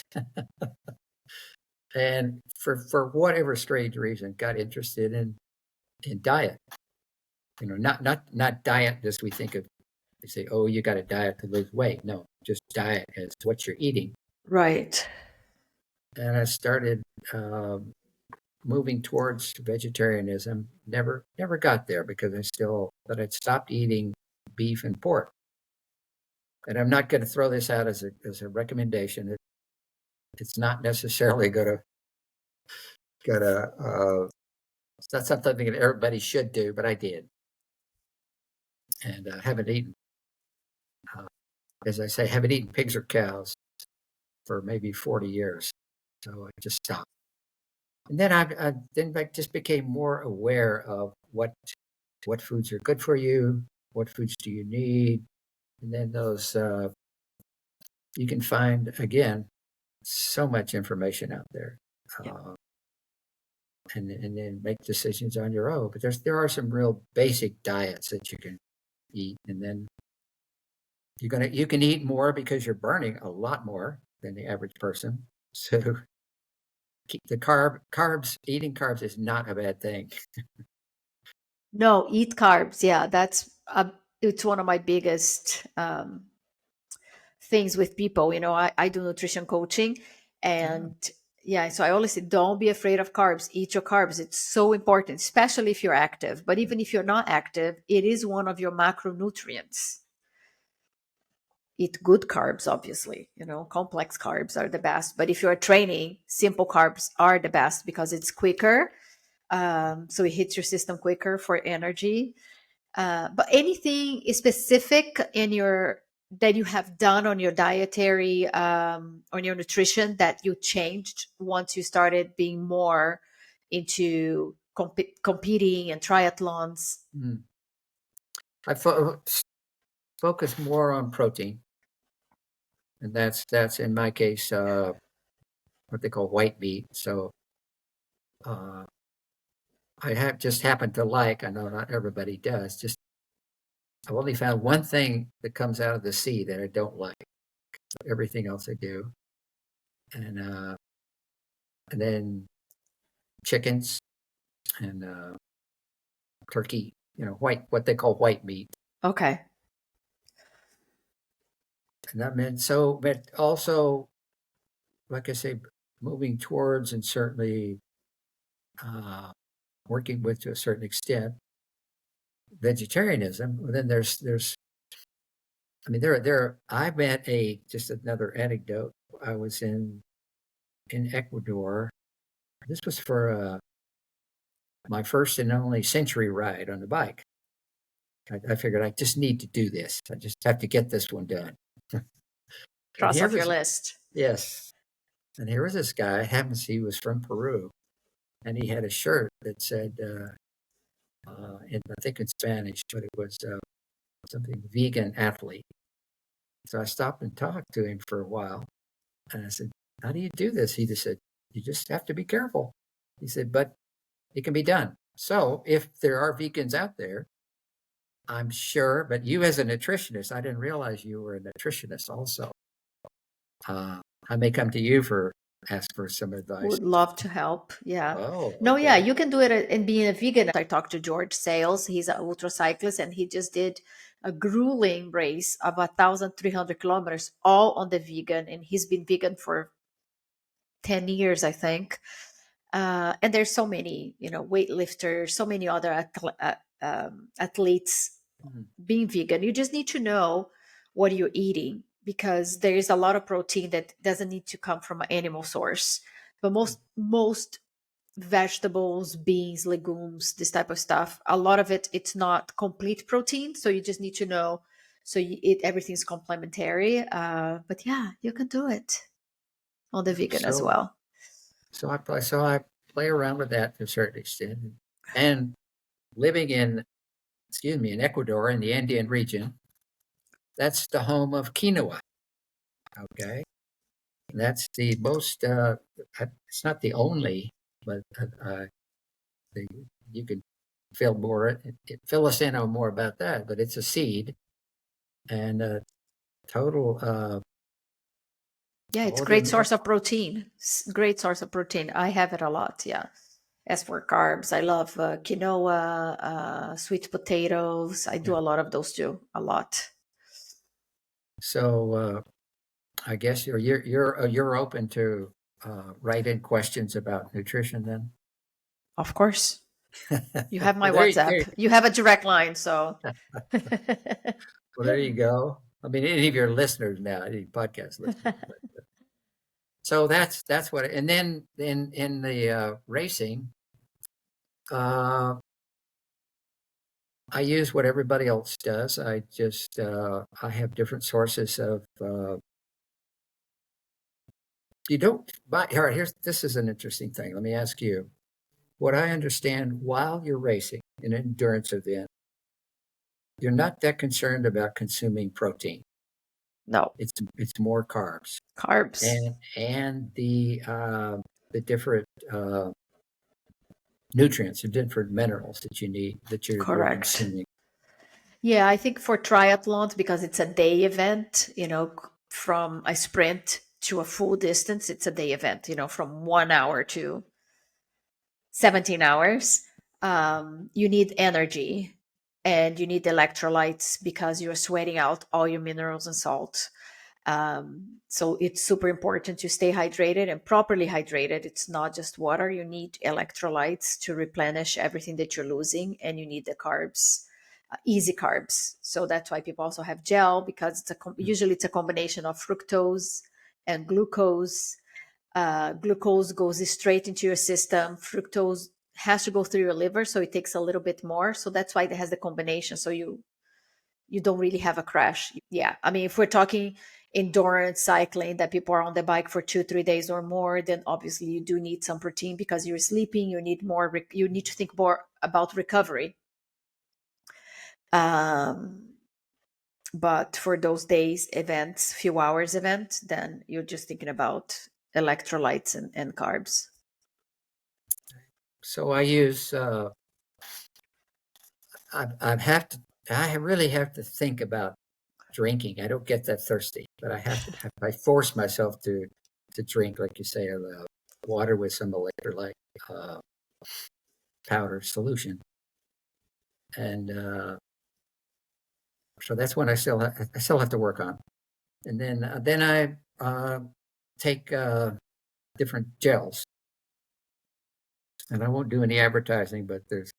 Speaker 2: and for whatever strange reason, got interested in diet. Not diet as we think of. They say, oh, you got a diet to lose weight. No, just diet as what you're eating.
Speaker 1: Right.
Speaker 2: And I started um, moving towards vegetarianism. Never got there because but I'd stopped eating beef and pork. And I'm not going to throw this out as a recommendation. It's not necessarily it's not something that everybody should do, but I did, and haven't eaten, uh, as I say, haven't eaten pigs or cows for maybe 40 years. So I just stopped. And then I just became more aware of what foods are good for you, what foods do you need, and then those you can find again so much information out there,
Speaker 1: Yeah.
Speaker 2: and then make decisions on your own. But there are some real basic diets that you can eat, and then you can eat more because you're burning a lot more than the average person. So keep the carbs. Eating carbs is not a bad thing.
Speaker 1: No, eat carbs. Yeah, it's one of my biggest things with people. I do nutrition coaching, and yeah, so I always say, don't be afraid of carbs. Eat your carbs. It's so important, especially if you're active. But even if you're not active, it is one of your macronutrients. Eat good carbs, obviously. Complex carbs are the best. But if you're training, simple carbs are the best because it's quicker. So it hits your system quicker for energy. But anything specific that you have done on your dietary, on your nutrition, that you changed once you started being more into competing and triathlons?
Speaker 2: Mm. I focus more on protein, and that's in my case what they call white meat. So uh, I have just happened to like. I know not everybody does. Just I've only found one thing that comes out of the sea that I don't like. So everything else I do, and and then chickens and turkey. What they call white meat.
Speaker 1: Okay.
Speaker 2: And that meant so, but also, like I say, moving towards and certainly uh, working with to a certain extent vegetarianism. Well, then I mean, I met just another anecdote. I was in Ecuador. This was for my first and only century ride on the bike. I figured I just need to do this. I just have to get this one done. And
Speaker 1: Cross
Speaker 2: here
Speaker 1: off your
Speaker 2: was,
Speaker 1: list.
Speaker 2: yes. And here was this guy. He was from Peru, and he had a shirt that said, I think in Spanish, but it was something vegan athlete. So I stopped and talked to him for a while, and I said, "How do you do this?" He just said, "You just have to be careful." He said, "But it can be done." So if there are vegans out there, I'm sure. But you, as a nutritionist, I didn't realize you were a nutritionist also. I may come to you ask for some advice.
Speaker 1: Would love to help. Yeah.
Speaker 2: Oh,
Speaker 1: No, yeah,
Speaker 2: okay.
Speaker 1: you can do it in being a vegan. I talked to George Sales. He's an ultra cyclist, and he just did a grueling race of 1,300 kilometers, all on the vegan. And he's been vegan for 10 years, I think. And there's so many, weightlifters, so many other athletes
Speaker 2: Mhm.
Speaker 1: being vegan. You just need to know what you're eating, because there is a lot of protein that doesn't need to come from an animal source. But most vegetables, beans, legumes, this type of stuff, a lot of it's not complete protein. So you just need to know. So everything's complementary. But yeah, you can do it on the vegan as
Speaker 2: So,
Speaker 1: well.
Speaker 2: I play around with that to a certain extent, and living in Ecuador in the Andean region, that's the home of quinoa. Okay, and that's the most. It's not the only, but the, you could fill us in on more about that. But it's a seed, and total.
Speaker 1: Yeah, it's
Speaker 2: All the
Speaker 1: great source of protein. Great source of protein. I have it a lot. Yeah. As for carbs, I love quinoa, sweet potatoes. I do
Speaker 2: yeah.
Speaker 1: a lot of those too. A lot.
Speaker 2: So I guess you're open to write in questions about nutrition then.
Speaker 1: Of course. You have my
Speaker 2: Well,
Speaker 1: WhatsApp. You have a direct line, so
Speaker 2: well, there you go. I mean, any of your listeners now, any podcast listeners. So that's what. And then in the racing, uh, I use what everybody else does. I have different sources of. You don't buy. All right, this is an interesting thing. Let me ask you. What I understand, while you're racing an endurance event, you're not that concerned about consuming protein.
Speaker 1: no
Speaker 2: It's more carbs
Speaker 1: carbs.
Speaker 2: and the different nutrients and different minerals that you need that you're
Speaker 1: Correct.
Speaker 2: consuming.
Speaker 1: Yeah, I think for triathlons, because it's a day event, from a sprint to a full distance, it's a day event, from 1 hour to 17 hours. You need energy and you need electrolytes because you're sweating out all your minerals and salt. So it's super important to stay hydrated and properly hydrated. It's not just water. You need electrolytes to replenish everything that you're losing, and you need the carbs, easy carbs. So that's why people also have gel, because usually it's a combination of fructose and glucose. Glucose goes straight into your system. Fructose has to go through your liver, so it takes a little bit more. So that's why it has the combination. So you don't really have a crash. Yeah, I mean, if we're talking endurance cycling, that people are on the bike for 2-3 days or more, then obviously you do need some protein because you're sleeping. You need more. You need to think more about recovery. But for those days events, few hours event, then you're just thinking about electrolytes and carbs.
Speaker 2: So I use, I really have to think about drinking. I don't get that thirsty, but I force myself to drink, like you say, water with some electrolyte powder solution. And so that's what I still have to work on. And then I take different gels. And I won't do any advertising, but there's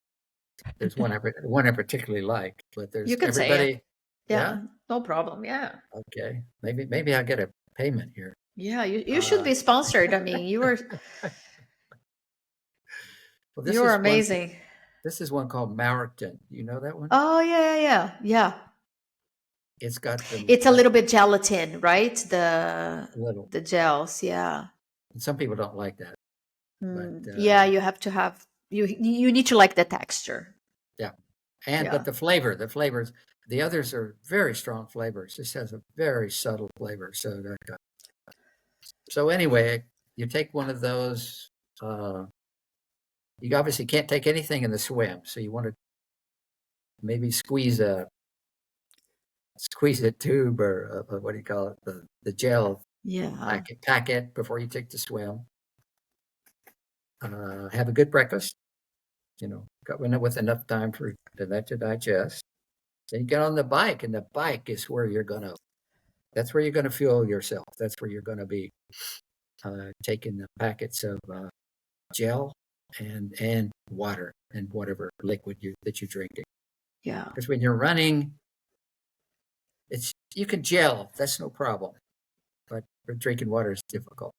Speaker 2: one I particularly like. But there's
Speaker 1: You can say
Speaker 2: everybody.
Speaker 1: it. Yeah, no problem. Yeah.
Speaker 2: Okay. Maybe I'll get a payment here.
Speaker 1: Yeah, you should be sponsored. I mean,
Speaker 2: Well,
Speaker 1: you are amazing.
Speaker 2: This is one called Maurten. You know that one?
Speaker 1: Oh yeah.
Speaker 2: It's got
Speaker 1: It's a little bit gelatin, right?
Speaker 2: little.
Speaker 1: The gels, yeah.
Speaker 2: And some people don't like that, but
Speaker 1: Yeah, you have to have you need to like the texture.
Speaker 2: yeah.
Speaker 1: Yeah.
Speaker 2: But the flavors, the others are very strong flavors. This has a very subtle flavor. So anyway, you take one of those. You obviously can't take anything in the swim, so you want to maybe squeeze a tube or what do you call it, the gel
Speaker 1: Yeah.
Speaker 2: packet before you take the swim. Have a good breakfast, with enough time for that to digest. Then you get on the bike, and the bike is where that's where you're gonna fuel yourself. That's where you're gonna be taking the packets of gel and water and whatever liquid that you're drinking.
Speaker 1: Yeah.
Speaker 2: Because when you're running, you can gel, that's no problem, but drinking water is difficult.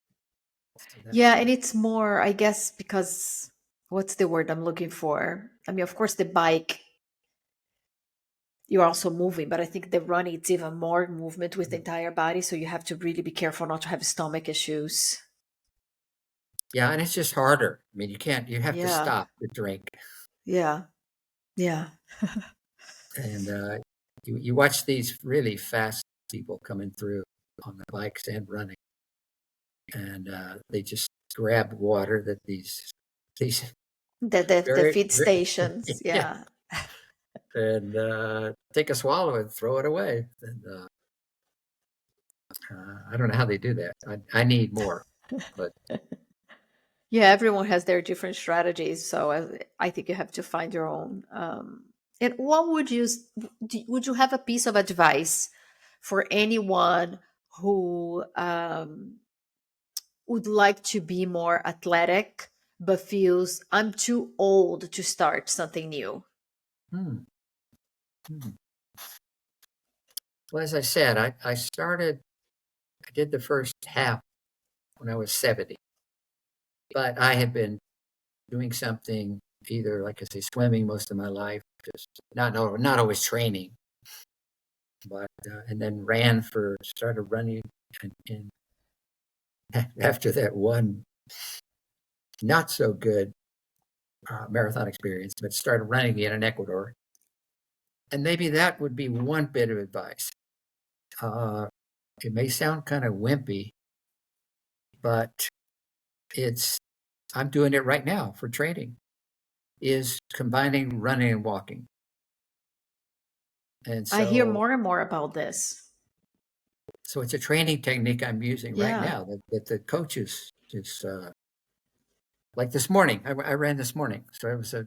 Speaker 2: So
Speaker 1: Yeah, and it's more, I guess, because what's the word I'm looking for? I mean, of course, the bike, you're also moving, but I think the running, it's even more movement with the entire body. So you have to really be careful not to have stomach issues.
Speaker 2: yeah, and it's just harder. I mean, you have to
Speaker 1: Yeah.
Speaker 2: stop to drink.
Speaker 1: Yeah. Yeah.
Speaker 2: And you watch these really fast people coming through on the bikes and running, and they just grab water that these
Speaker 1: The
Speaker 2: very,
Speaker 1: feed stations.
Speaker 2: yeah,
Speaker 1: Yeah.
Speaker 2: and take a swallow and throw it away. And I don't know how they do that. I need more, but
Speaker 1: Yeah, everyone has their different strategies. So I think you have to find your own. And what would you have a piece of advice for anyone who would like to be more athletic but feels I'm too old to start something new?
Speaker 2: hmm, hmm. Well, as I said, I did the first half when I was 70, but I had been doing something, either, like I say, swimming most of my life, just not always training, but and then started running, and after that one not so good marathon experience, but started running again in Ecuador. And maybe that would be one bit of advice. Uh, it may sound kind of wimpy, but I'm doing it right now for training, is combining running and walking. And
Speaker 1: I hear
Speaker 2: so
Speaker 1: more and more about this.
Speaker 2: it's a training technique I'm using right
Speaker 1: Yeah.
Speaker 2: now that the coaches just like this morning. I ran this morning, so it was a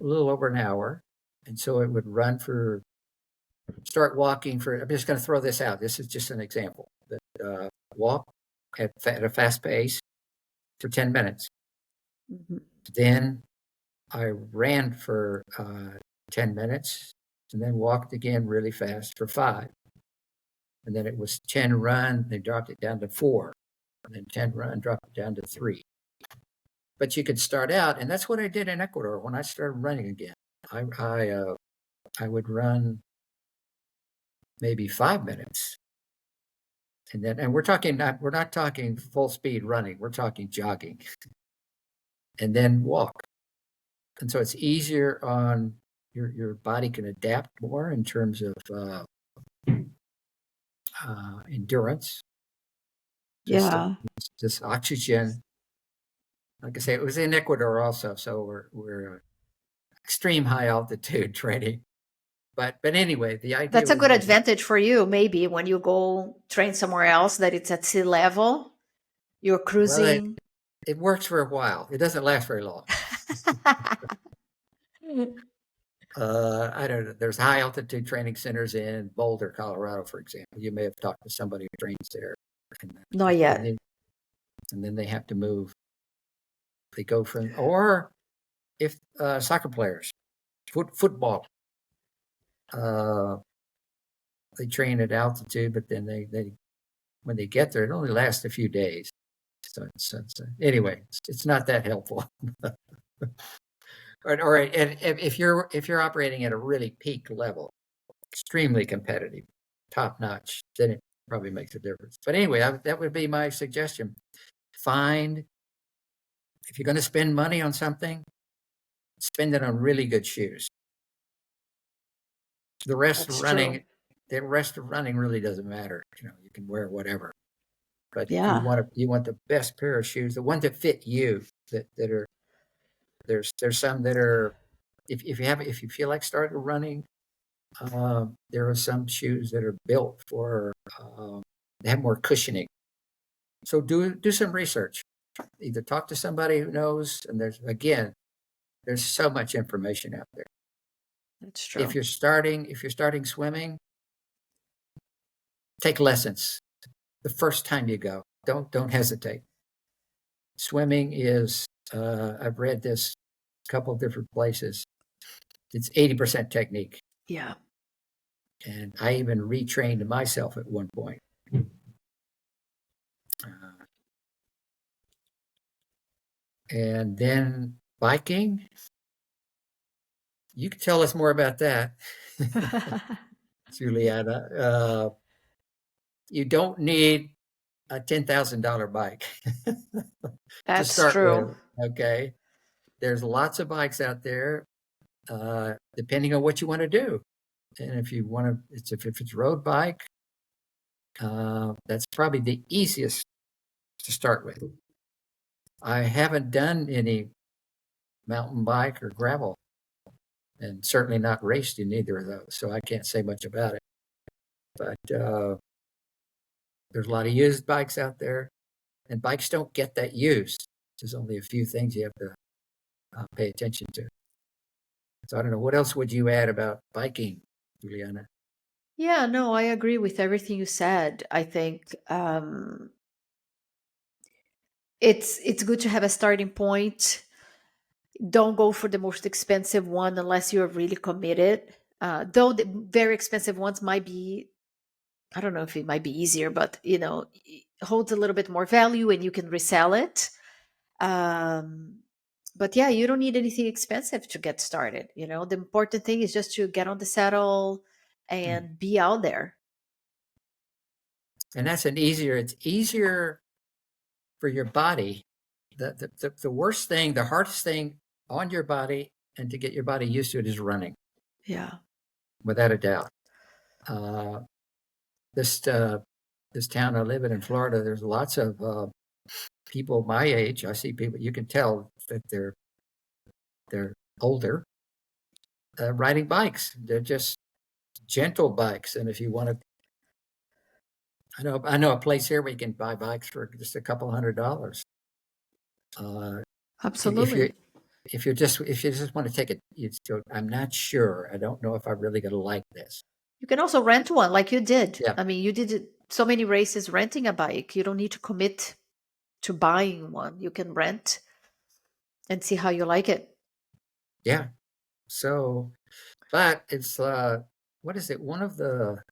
Speaker 2: little over an hour, and so it would run for start walking I'm just going to throw this out. This is just an example. Walk at a fast pace for 10 minutes.
Speaker 1: Mhm.
Speaker 2: Then I ran for 10 minutes and then walked again really fast for 5. And then it was 10 run, they dropped it down to 4. And then 10 run, dropped it down to 3. But you could start out, and that's what I did in Ecuador when I started running again. I would run maybe 5 minutes. And we're not talking full speed running, we're talking jogging. And then walk. And so it's easier on your body can adapt more in terms of endurance.
Speaker 1: Yeah,
Speaker 2: Just oxygen. Like I say, it was in Ecuador also, so we're extreme high altitude training. But anyway, the idea
Speaker 1: that's a
Speaker 2: was
Speaker 1: good
Speaker 2: this.
Speaker 1: advantage for you. Maybe when you go train somewhere else that it's at sea level, you're
Speaker 2: Well,
Speaker 1: cruising.
Speaker 2: it works for a while. It doesn't last very long. I don't know. There's high altitude training centers in Boulder, Colorado, for example. You may have talked to somebody who trains there, and,
Speaker 1: Not
Speaker 2: and
Speaker 1: yet.
Speaker 2: then and then they have to move. They go from, or if soccer players, football, uh, they train at altitude, but then they when they get there, it only lasts a few days. So anyway, it's not that helpful. or and if you're operating at a really peak level, extremely competitive, top notch, then it probably makes a difference. But anyway, that would be my suggestion. Find if you're going to spend money on something, spend it on really good shoes. The rest of
Speaker 1: That's true.
Speaker 2: running, the rest of running really doesn't matter. You can wear whatever. But
Speaker 1: Yeah,
Speaker 2: you want the best pair of shoes, the ones that fit you. That are there's some that are if you feel like starting running, there are some shoes that are built for they have more cushioning. So do some research. Either talk to somebody who knows, and there's so much information out there.
Speaker 1: that's true.
Speaker 2: If you're starting swimming, take lessons the first time you go. Don't hesitate. Swimming is I've read this a couple of different places. It's 80% technique.
Speaker 1: Yeah,
Speaker 2: And I even retrained myself at one point. Uh, and then biking, you can tell us more about that, Juliana. You don't need a $10,000 bike to
Speaker 1: that's
Speaker 2: start
Speaker 1: true.
Speaker 2: with. Okay. There's lots of bikes out there, depending on what you want to do. And if you want to, if it's road bike, that's probably the easiest to start with. I haven't done any mountain bike or gravel, and certainly not raced in either of those, so I can't say much about it. But there's a lot of used bikes out there, and bikes don't get that used. There's only a few things you have to pay attention to. So I don't know. What else would you add about biking, Juliana?
Speaker 1: Yeah, no, I agree with everything you said. I think it's good to have a starting point. Don't go for the most expensive one unless you're really committed. Though the very expensive ones might be, I don't know if it might be easier, but holds a little bit more value and you can resell it. Um, but yeah, you don't need anything expensive to get started. The important thing is just to get on the saddle
Speaker 2: Hmm.
Speaker 1: and be out there.
Speaker 2: And it's easier for your body. The worst thing, the hardest thing on your body and to get your body used to it is running,
Speaker 1: Yeah,
Speaker 2: without a doubt. Uh, this this town I live in Florida, there's lots of people my age. I see people. You can tell that they're older, riding bikes. They're just gentle bikes, and if you want to, I know a place here where you can buy bikes for just a couple $100. Uh, if you
Speaker 1: absolutely.
Speaker 2: if you just want to take it, I'm not sure. I don't know if I'm really going to like this.
Speaker 1: You can also rent one like you did.
Speaker 2: Yeah,
Speaker 1: I mean, you did so many races renting a bike. You don't need to commit to buying one. You can rent and see how you like it.
Speaker 2: yeah. So, but it's what is it? One of the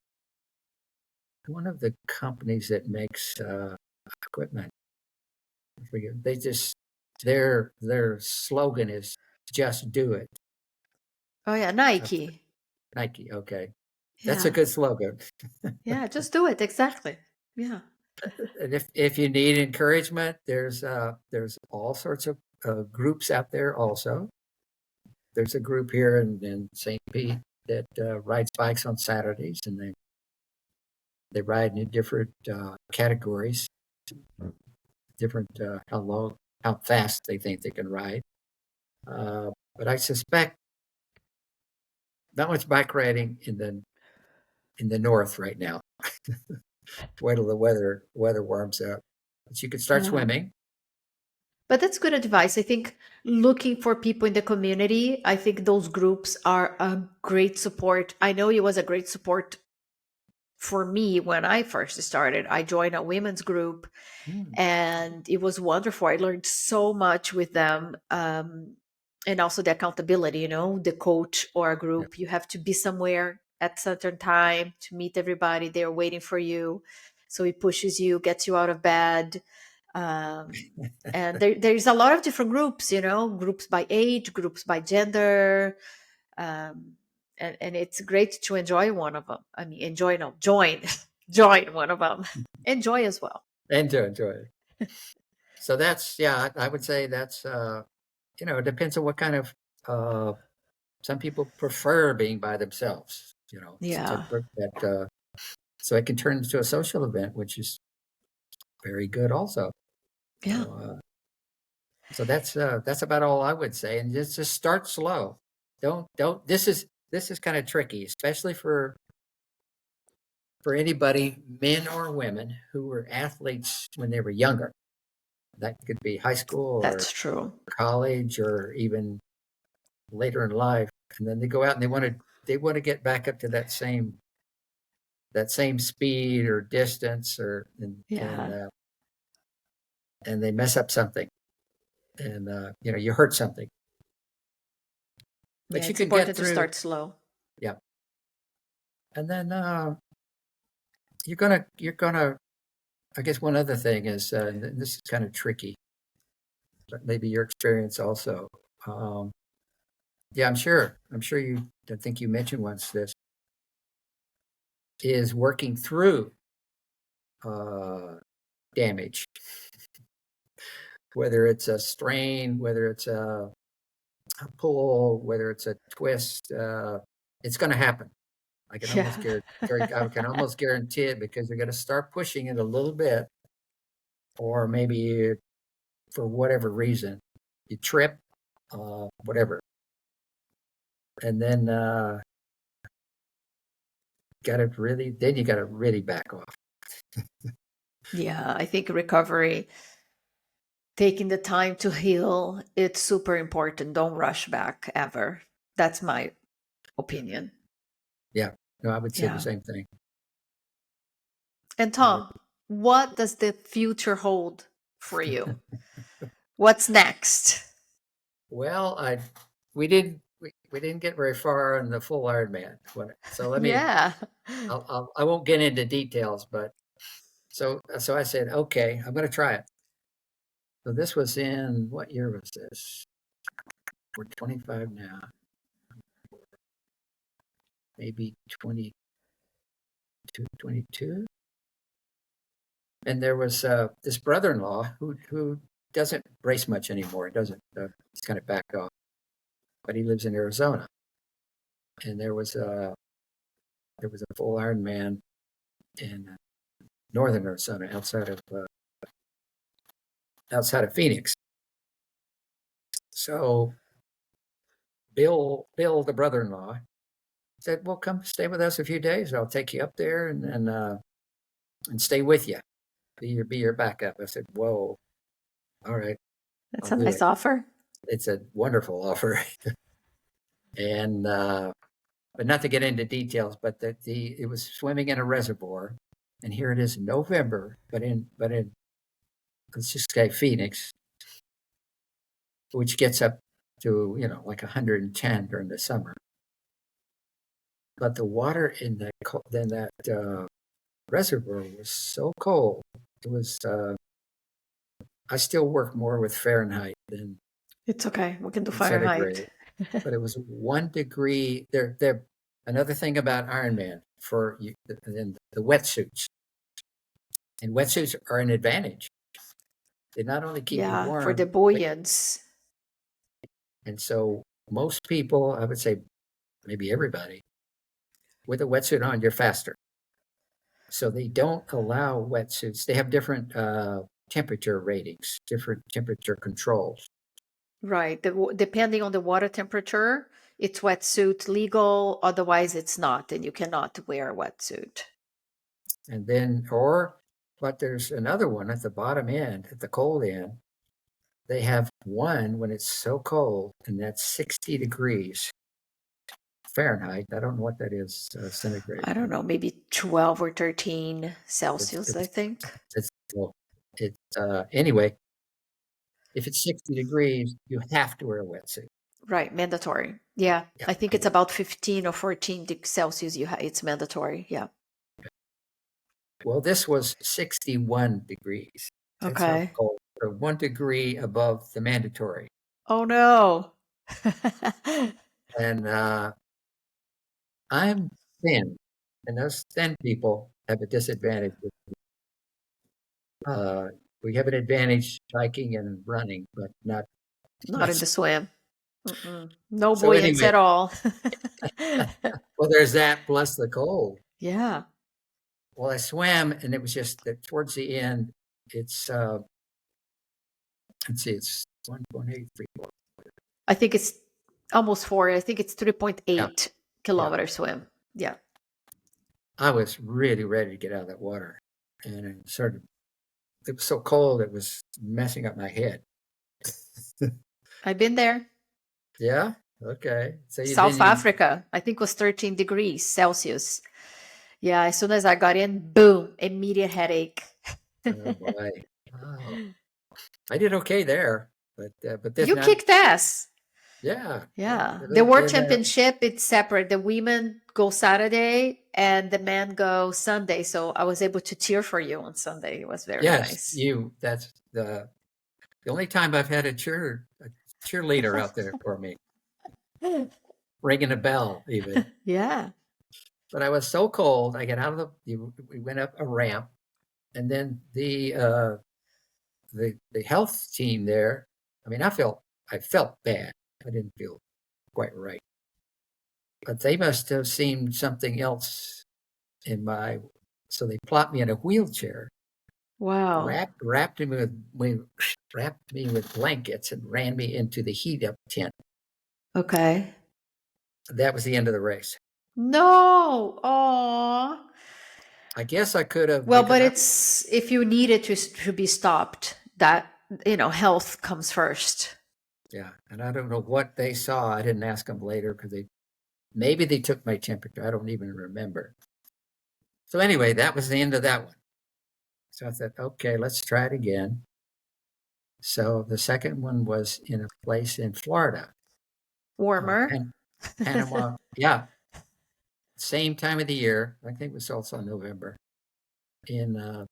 Speaker 2: companies that makes equipment. I forget. They just their slogan is "Just do it."
Speaker 1: Oh yeah,
Speaker 2: Uh,
Speaker 1: Nike.
Speaker 2: Nike. Okay, that's a
Speaker 1: Yeah.
Speaker 2: good slogan.
Speaker 1: Yeah, just do it. Exactly. Yeah.
Speaker 2: And if you need encouragement, there's all sorts of groups out there. Also, there's a group here in St. Pete that rides bikes on Saturdays, and they ride in different categories, different how fast they think they can ride. But I suspect not much bike riding in the north right now. Wait till the weather warms up. But you could start
Speaker 1: Yeah.
Speaker 2: swimming.
Speaker 1: But that's good advice. I think looking for people in the community, I think those groups are a great support. I know it was a great support for me when I first started. I joined a women's group
Speaker 2: Hmm.
Speaker 1: and it was wonderful. I learned so much with them. And also the accountability, the coach or a
Speaker 2: Yeah.
Speaker 1: group, you have to be somewhere at certain time to meet everybody. They're waiting for you. So it pushes you, gets you out of bed. And there's a lot of different groups, groups by age, groups by gender. Um, and it's great to enjoy one of them. I mean, enjoy, no, join, join one of them. Enjoy as well.
Speaker 2: And to enjoy it. So that's yeah, I would say that's it depends on what kind of uh some people prefer being by themselves,
Speaker 1: Yeah.
Speaker 2: so it can turn into a social event, which is very good also.
Speaker 1: Yeah.
Speaker 2: So so that's about all I would say. And just start slow. Don't this is kind of tricky, especially for anybody, men or women, who were athletes when they were younger. That could be high school or
Speaker 1: That's true.
Speaker 2: college or even later in life, and then they go out and they want to get back up to that same speed or distance or
Speaker 1: Yeah.
Speaker 2: and they mess up something, and you hurt something,
Speaker 1: Yeah.
Speaker 2: but you
Speaker 1: It's
Speaker 2: can get
Speaker 1: important to
Speaker 2: through.
Speaker 1: start slow.
Speaker 2: Yeah, and then you're gonna. I guess one other thing is, and this is kind of tricky, but maybe your experience also. Um, yeah, I'm sure you. I think you mentioned once this is working through uh, damage, whether it's a strain, whether it's a pull, whether it's a twist. It's going to happen.
Speaker 1: Yeah.
Speaker 2: I can almost guarantee it, because you're going to start pushing it a little bit, or maybe for whatever reason you trip, whatever, and then you got to really back off.
Speaker 1: Yeah. I think recovery, taking the time to heal, it's super important. Don't rush back ever. That's my opinion.
Speaker 2: Yeah, no, I would say the
Speaker 1: Yeah.
Speaker 2: same thing.
Speaker 1: And
Speaker 2: I would.
Speaker 1: Tom, what does the future hold for you? What's next?
Speaker 2: Well, we didn't get very far in the full Ironman. So
Speaker 1: Yeah.
Speaker 2: I won't get into details, but so I said, okay, I'm going to try it. So this was in, what year was this? We're 25 now, maybe 22. And there was this brother-in-law who doesn't race much anymore. He doesn't. He's kind of backed off, but he lives in Arizona. And there was a full Ironman in northern Arizona, outside of Phoenix. So Bill, the brother-in-law, said, "Well, come stay with us a few days. I'll take you up there and stay with you, be your backup." I said, "Whoa, all right,
Speaker 1: That's
Speaker 2: I'll
Speaker 1: a
Speaker 2: do
Speaker 1: nice
Speaker 2: it."
Speaker 1: offer.
Speaker 2: It's a wonderful offer, and but not to get into details, but it was swimming in a reservoir, and here it is in November, but in let's just say Phoenix, which gets up to like 110 during the summer. But the water in that reservoir was so cold. It was. I still work more with Fahrenheit than
Speaker 1: It's okay. We can do
Speaker 2: centigrade,
Speaker 1: Fahrenheit.
Speaker 2: but it was 1 degree. There. Another thing about Ironman for you, the wetsuits, and wetsuits are an advantage. They not only keep you
Speaker 1: Yeah, for the
Speaker 2: warm,
Speaker 1: buoyance.
Speaker 2: and so most people, I would say, maybe everybody, with a wetsuit on, you're faster. So they don't allow wetsuits. They have different temperature ratings, different temperature controls.
Speaker 1: Right. Depending on the water temperature, it's wetsuit legal. Otherwise, it's not, and you cannot wear a wetsuit.
Speaker 2: And then, but there's another one at the bottom end, at the cold end. They have one when it's so cold, and that's 60 degrees Fahrenheit. I don't know what that is centigrade.
Speaker 1: I don't know, maybe 12 or 13 Celsius, I think.
Speaker 2: Anyway, if it's 60 degrees, you have to wear a wetsuit.
Speaker 1: Right, mandatory. Yeah,
Speaker 2: Yeah.
Speaker 1: I think it's about 15 or 14 Celsius. It's mandatory. Yeah.
Speaker 2: Well, this was 61 degrees. That's how
Speaker 1: Okay.
Speaker 2: cold. So 1 degree above the mandatory.
Speaker 1: Oh no.
Speaker 2: And I'm thin, and those thin people have a disadvantage. We have an advantage hiking and running, but not
Speaker 1: Not in the swim. No
Speaker 2: so
Speaker 1: buoyance
Speaker 2: anyway.
Speaker 1: at all.
Speaker 2: Well, there's that plus the cold.
Speaker 1: Yeah.
Speaker 2: Well, I swam, and it was just that towards the end, it's let's see, it's 1.834.
Speaker 1: I think it's almost 4. I think it's 3.8
Speaker 2: Yeah.
Speaker 1: kilometer swim. Yeah.
Speaker 2: I was really ready to get out of that water, and it was so cold, it was messing up my head.
Speaker 1: I've been there.
Speaker 2: Yeah? Okay. So
Speaker 1: South Africa, I think was 13 degrees Celsius. Yeah, as soon as I got in, boom, immediate headache.
Speaker 2: Oh boy. Wow. I did okay there, but this
Speaker 1: You kicked ass.
Speaker 2: Yeah.
Speaker 1: Yeah. The World Championship, it's separate. The women go Saturday and the men go Sunday. So I was able to cheer for you on Sunday. It was very nice.
Speaker 2: That's the only time I've had a cheerleader out there for me. Ringing a bell, even.
Speaker 1: Yeah.
Speaker 2: But I was so cold. I got out of we went up a ramp, and then the health team there. I mean, I felt bad. I didn't feel quite right, but they must have seen something else in so they plopped me in a wheelchair.
Speaker 1: Wow.
Speaker 2: Wrapped me with blankets and ran me into the heat up tent.
Speaker 1: Okay.
Speaker 2: That was the end of the race.
Speaker 1: No. Oh.
Speaker 2: I guess I could have.
Speaker 1: Well, but it's if you need it to be stopped, that health comes first.
Speaker 2: Yeah, and I don't know what they saw. I didn't ask them later because maybe they took my temperature. I don't even remember. So anyway, that was the end of that one. So I thought, okay, let's try it again. So the second one was in a place in Florida.
Speaker 1: Warmer.
Speaker 2: Panama. Yeah. Same time of the year. I think it was also November. In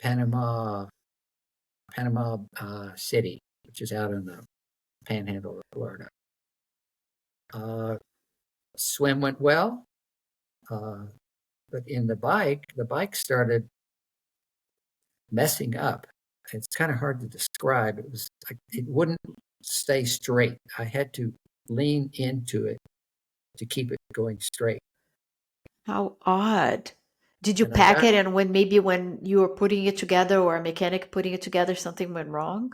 Speaker 2: Panama City, which is out in the panhandle of Florida. Swim went well. But in the bike started messing up. It's kind of hard to describe. It was like it wouldn't stay straight. I had to lean into it to keep it going straight.
Speaker 1: How odd. Did you pack it, and when you were putting it together, or a mechanic putting it together, something went wrong?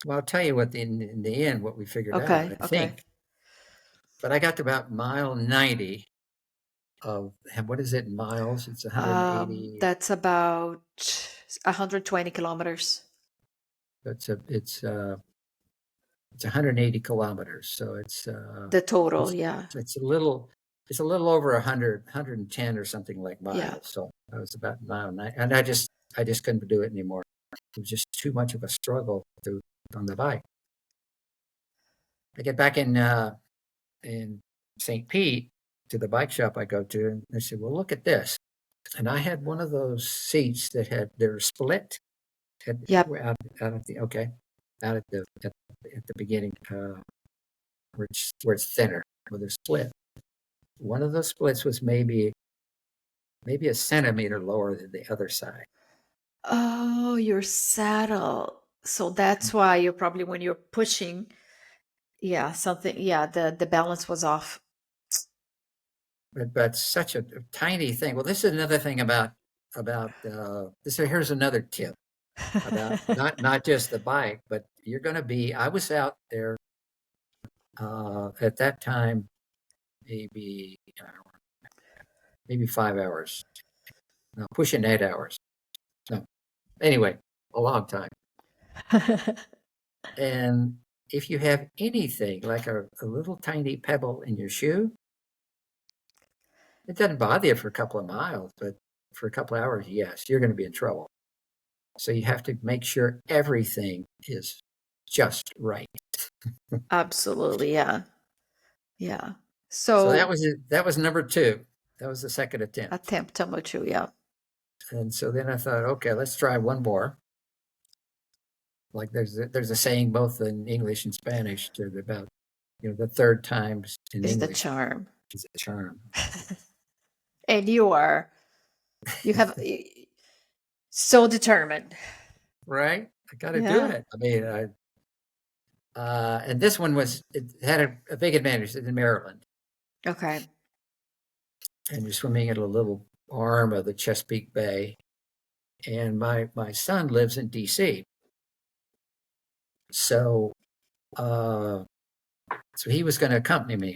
Speaker 2: Well, I'll tell you what in the end what we figured out, I think. But I got to about mile 90 of, what is it in miles? It's 180.
Speaker 1: That's about 120 kilometers.
Speaker 2: It's 180 kilometers. So it's
Speaker 1: the total, yeah.
Speaker 2: It's a little it's a little over 110 or something like
Speaker 1: Yeah.
Speaker 2: miles. So I was about a mile, and I just couldn't do it anymore. It was just too much of a struggle on the bike. I get back in St. Pete to the bike shop I go to, and they said, "Well, look at this." And I had one of those seats that they're split
Speaker 1: Yep.
Speaker 2: out at the okay, out at the beginning, where it's thinner, where they're split. One of those splits was maybe a centimeter lower than the other side.
Speaker 1: Oh, your saddle. So that's why you probably when you're pushing, yeah, something, yeah, the balance was off.
Speaker 2: But such a tiny thing. Well, this is another thing about this. Here's another tip about not just the bike, but you're going to be. I was out there at that time, maybe I don't know, maybe 5 hours, no, pushing 8 hours. So anyway, a long time. And if you have anything like a little tiny pebble in your shoe, it doesn't bother you for a couple of miles, but for a couple of hours, yes, you're going to be in trouble. So you have to make sure everything is just right.
Speaker 1: Absolutely, yeah. Yeah.
Speaker 2: So
Speaker 1: So
Speaker 2: that was number two. That was the second attempt.
Speaker 1: attempt number two, yeah.
Speaker 2: And so then I thought, okay, let's try one more. Like there's a saying both in English and Spanish about the third times in
Speaker 1: Is the
Speaker 2: English
Speaker 1: charm.
Speaker 2: is a charm,
Speaker 1: And you have so determined.
Speaker 2: right? I got to do
Speaker 1: Yeah.
Speaker 2: it. I mean, and this one it had a big advantage. It's in Maryland,
Speaker 1: Okay.
Speaker 2: and you're swimming at a little arm of the Chesapeake Bay. And my son lives in D.C., so uh, so he was going to accompany me.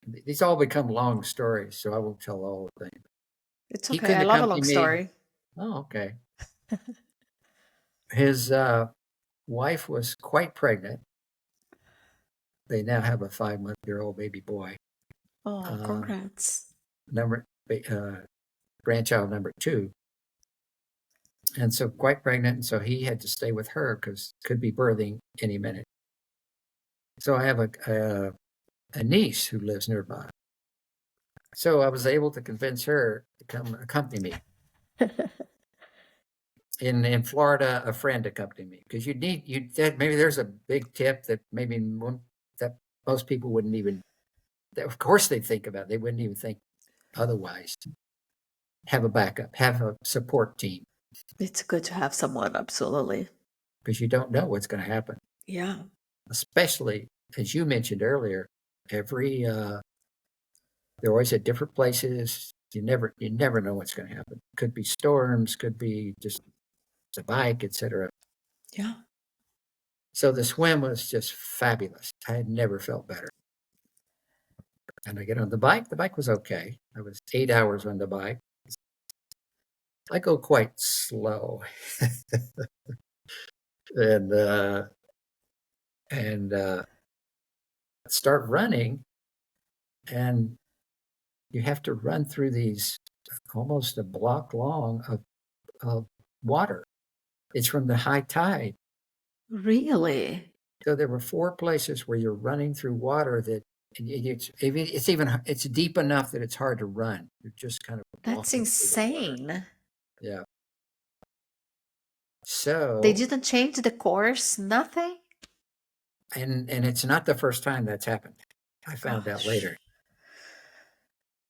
Speaker 2: These all become long stories, so I won't tell all the things.
Speaker 1: It's
Speaker 2: He
Speaker 1: okay.
Speaker 2: couldn't
Speaker 1: I love a
Speaker 2: accompany
Speaker 1: long
Speaker 2: me.
Speaker 1: story.
Speaker 2: Oh, okay. His wife was quite pregnant. They now have a 5-month-old baby boy.
Speaker 1: Oh,
Speaker 2: Uh,
Speaker 1: congrats.
Speaker 2: number grandchild number two, and so quite pregnant, and so he had to stay with her because could be birthing any minute. So I have a niece who lives nearby. So I was able to convince her to come accompany me. In Florida, a friend accompanied me because maybe there's a big tip that that most people wouldn't even. Of course, they think about. They wouldn't even think otherwise. Have a backup. Have a support team
Speaker 1: It's good to have someone, absolutely.
Speaker 2: because you don't know what's going to happen.
Speaker 1: Yeah.
Speaker 2: Especially as you mentioned earlier, they're always at different places. You never know what's going to happen. Could be storms. Could be just a bike, etc.
Speaker 1: Yeah.
Speaker 2: So the swim was just fabulous. I had never felt better. And I get on the bike. The bike was okay. I was 8 hours on the bike. I go quite slow, and start running, and you have to run through these almost a block long of water. It's from the high tide.
Speaker 1: Really?
Speaker 2: So there were 4 places where you're running through water that it's deep enough that it's hard to run. You're just kind of
Speaker 1: That's
Speaker 2: walking through the water.
Speaker 1: insane.
Speaker 2: Yeah.
Speaker 1: They
Speaker 2: So
Speaker 1: didn't change the course, nothing?
Speaker 2: and it's not the first time that's happened. I found out
Speaker 1: Gosh.
Speaker 2: later.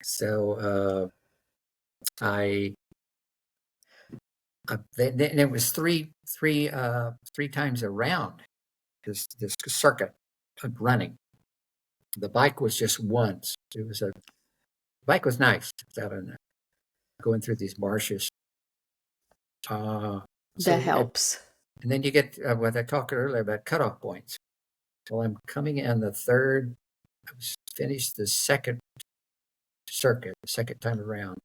Speaker 2: So I then it was three times around this circuit of running. The bike was just once. The bike was nice. It was out on going through these marshes.
Speaker 1: That
Speaker 2: So
Speaker 1: helps.
Speaker 2: and then you get what I talked earlier about cutoff points. Well, I'm coming in the third. I was finished the second circuit, the second time around,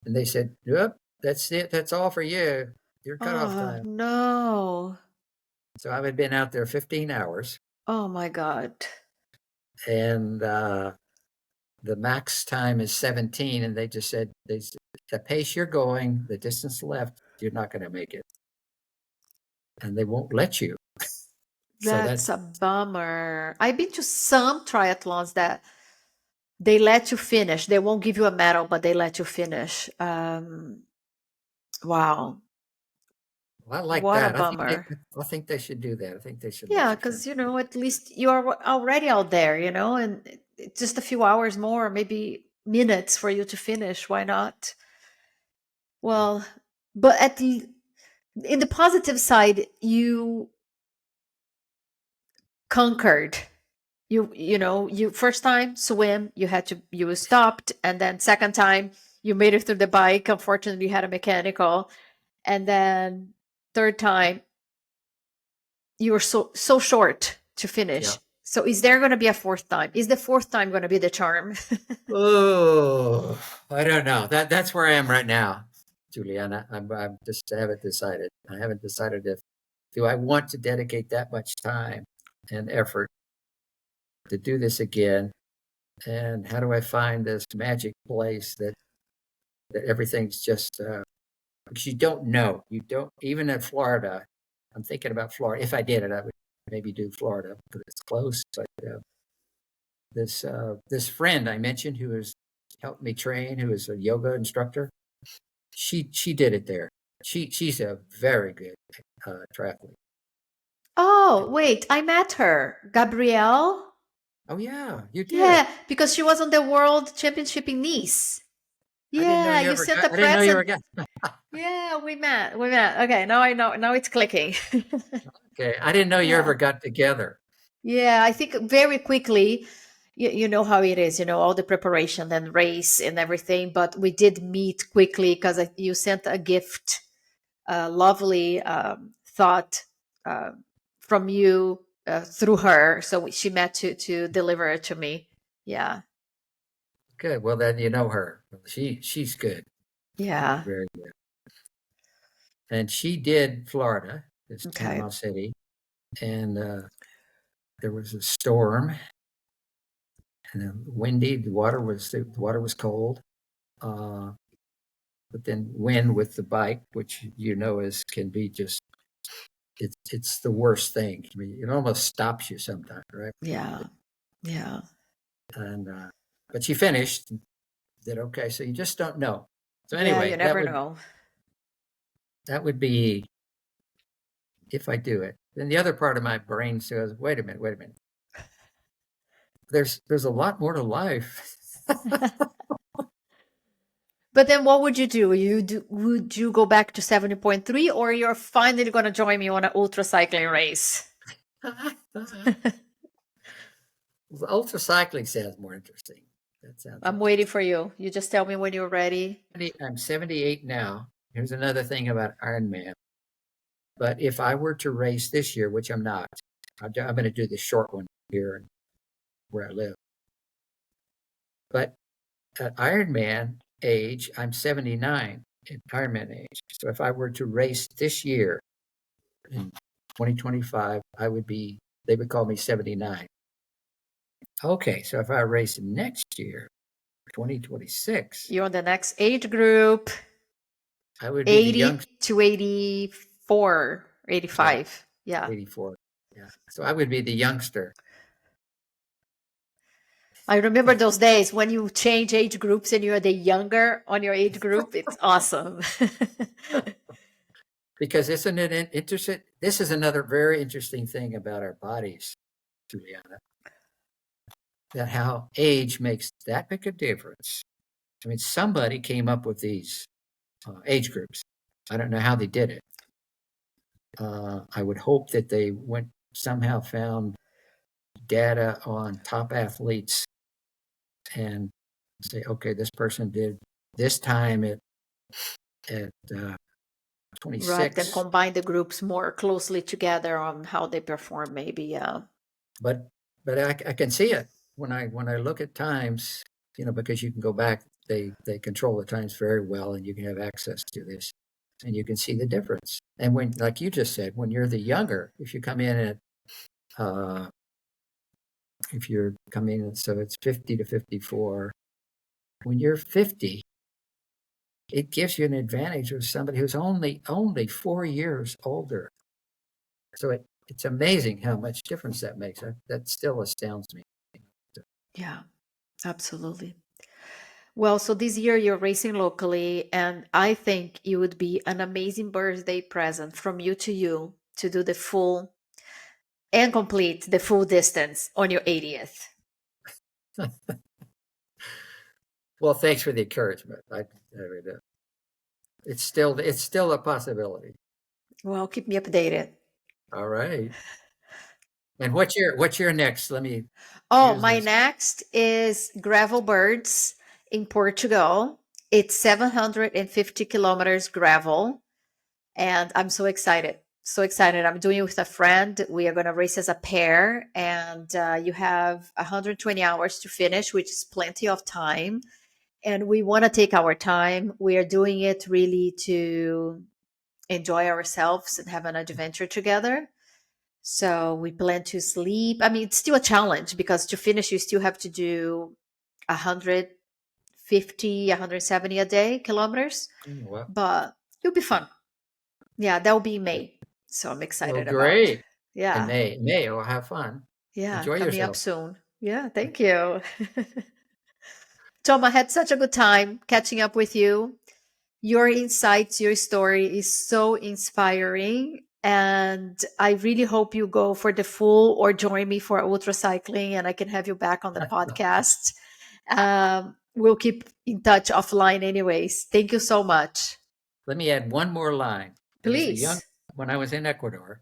Speaker 2: and they said, "Yep, that's it. That's all for you. Your cutoff
Speaker 1: Oh,
Speaker 2: time."
Speaker 1: no.
Speaker 2: So I had been out there 15 hours,
Speaker 1: Oh my God.
Speaker 2: and the max time is 17, and they just said the pace you're going, the distance left, you're not going to make it, and they won't let you. So
Speaker 1: That's a bummer. I've been to some triathlons that they let you finish. They won't give you a medal, but they let you finish. Wow.
Speaker 2: I like
Speaker 1: What a
Speaker 2: that.
Speaker 1: bummer.
Speaker 2: I think they should do that. I think they should let
Speaker 1: Yeah,
Speaker 2: you finish.
Speaker 1: because, at least you are already out there, and it's just a few hours more, maybe minutes for you to finish. Why not? Well, but in the positive side, you conquered. You first time swim, you stopped, and then second time you made it through the bike. Unfortunately, you had a mechanical, and then third time you were so short to
Speaker 2: Yeah.
Speaker 1: finish. So is there going to be a fourth time? Is the fourth time going to be the charm?
Speaker 2: Oh, I don't know. That's where I am right now, Juliana. I'm just haven't decided. I haven't decided if do I want to dedicate that much time and effort to do this again, and how do I find this magic place that everything's just because you don't know. You don't even in Florida. I'm thinking about Florida. If I did it, I would maybe do Florida because it's close. But this friend I mentioned who has helped me train, who is a yoga instructor, she did it there. She's a very good triathlete.
Speaker 1: Oh, wait, I met her. Gabrielle?
Speaker 2: Oh yeah, you did.
Speaker 1: Yeah, because she was on the world championship in Nice.
Speaker 2: I didn't know
Speaker 1: Yeah,
Speaker 2: you
Speaker 1: you
Speaker 2: ever
Speaker 1: sent
Speaker 2: got.
Speaker 1: a
Speaker 2: I didn't know you
Speaker 1: present.
Speaker 2: ever got.
Speaker 1: Yeah, we met. We met. Okay, now I know. Now it's clicking.
Speaker 2: Okay, I didn't know you
Speaker 1: Yeah.
Speaker 2: ever got together.
Speaker 1: Yeah, I think very quickly, you know how it is, all the preparation and race and everything. But we did meet quickly because you sent a gift, a lovely thought uh, from you through her. So she met to deliver it to me. Yeah.
Speaker 2: Good. Well, then you know her. She's good. She's
Speaker 1: Yeah.
Speaker 2: very good. And she did Florida, this
Speaker 1: Okay.
Speaker 2: Panama City, and there was a storm and windy. The water was cold. Uh, but then wind with the bike, which is can be just it's the worst thing. I mean, it almost stops you sometimes, right?
Speaker 1: Yeah. Yeah.
Speaker 2: And but she finished, did okay. So you just don't know. So
Speaker 1: Yeah. You
Speaker 2: anyway,
Speaker 1: never know.
Speaker 2: that would be if I do it. Then the other part of my brain says, wait a minute, wait a minute. There's a lot more to life.
Speaker 1: But then what would you do? Would you go back to 70.3, or you're finally going to join me on an ultra cycling race?
Speaker 2: Ultra cycling sounds more interesting. That sounds
Speaker 1: I'm waiting
Speaker 2: interesting.
Speaker 1: for you. You just tell me when you're ready.
Speaker 2: I'm 78 now. Here's another thing about Ironman. But if I were to race this year, which I'm not, I'm going to do the short one here where I live. But at Ironman age, I'm 79 in Ironman age. So if I were to race this year in 2025, they would call me 79. Okay, so if I race next year, 2026,
Speaker 1: You're on the next age group,
Speaker 2: I would be the
Speaker 1: 80
Speaker 2: youngster.
Speaker 1: to 84,
Speaker 2: Yeah,
Speaker 1: 85. Yeah.
Speaker 2: 84. Yeah. So I would be the youngster.
Speaker 1: I remember those days when you change age groups and you're the younger on your age group. It's awesome.
Speaker 2: Because isn't it interesting? This is another very interesting thing about our bodies, Juliana, that how age makes that big a difference. I mean, somebody came up with these age groups. I don't know how they did it. I would hope that they somehow found data on top athletes and say, okay, this person did this time at
Speaker 1: Right. Then
Speaker 2: 26.
Speaker 1: combine the groups more closely together on how they perform, maybe. Yeah.
Speaker 2: But I can see it when I look at times, because you can go back. They control the times very well, and you can have access to this, and you can see the difference. And when, like you just said, when you're the younger, if you come in at if you're coming, so it's 50 to 54. When you're 50, it gives you an advantage of somebody who's only 4 years older. So it's amazing how much difference that makes. That still astounds me.
Speaker 1: Yeah, absolutely. Well, so this year you're racing locally, and I think it would be an amazing birthday present from you to do the full and complete the full distance on your 80th.
Speaker 2: Well, thanks for the encouragement. It's still a possibility.
Speaker 1: Well, keep me updated.
Speaker 2: All right. And what's your next? Let me
Speaker 1: Oh,
Speaker 2: use
Speaker 1: my
Speaker 2: this.
Speaker 1: next is Gravel Birds in Portugal. It's 750 kilometers gravel, and I'm so excited. So excited. I'm doing it with a friend. We are going to race as a pair, and you have 120 hours to finish, which is plenty of time. And we want to take our time. We are doing it really to enjoy ourselves and have an adventure together. So we plan to sleep. I mean, it's still a challenge because to finish, you still have to do 150, 170 a day kilometers,
Speaker 2: Well,
Speaker 1: but it'll be fun. Yeah, that will be in May. So I'm
Speaker 2: well,
Speaker 1: excited about.
Speaker 2: great. In
Speaker 1: Yeah.
Speaker 2: May, we'll have fun.
Speaker 1: Yeah,
Speaker 2: Enjoy
Speaker 1: coming up
Speaker 2: yourself.
Speaker 1: soon. Yeah, thank you. Tom, I had such a good time catching up with you. Your insights, your story is so inspiring. And I really hope you go for the full or join me for ultra cycling and I can have you back on the podcast. We'll keep in touch offline, anyways. Thank you so much.
Speaker 2: Let me add one more line. There was
Speaker 1: Please.
Speaker 2: when I was in Ecuador,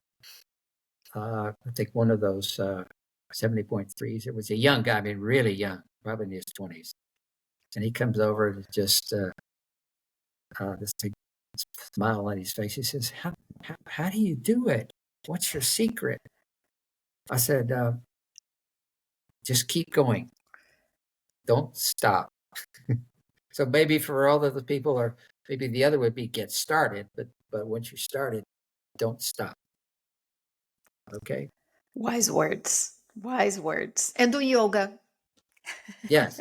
Speaker 2: I think one of those 70.3s, it was a young guy, I mean, really young, probably in his 20s. And he comes over and just this big smile on his face. He says, how do you do it? What's your secret? I said, just keep going. Don't stop. So maybe for all of the people, or maybe the other would be get started, but once you started, don't stop. Okay?
Speaker 1: Wise words. Wise words. And do yoga.
Speaker 2: Yes.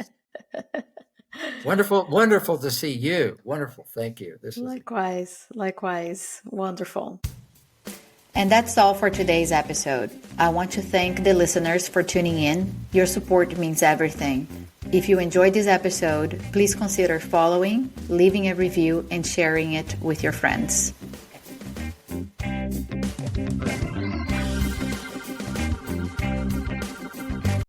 Speaker 2: Wonderful to see you. Wonderful. Thank you.
Speaker 1: Likewise. Likewise. Wonderful. And that's all for today's episode. I want to thank the listeners for tuning in. Your support means everything. If you enjoyed this episode, please consider following, leaving a review, and sharing it with your friends.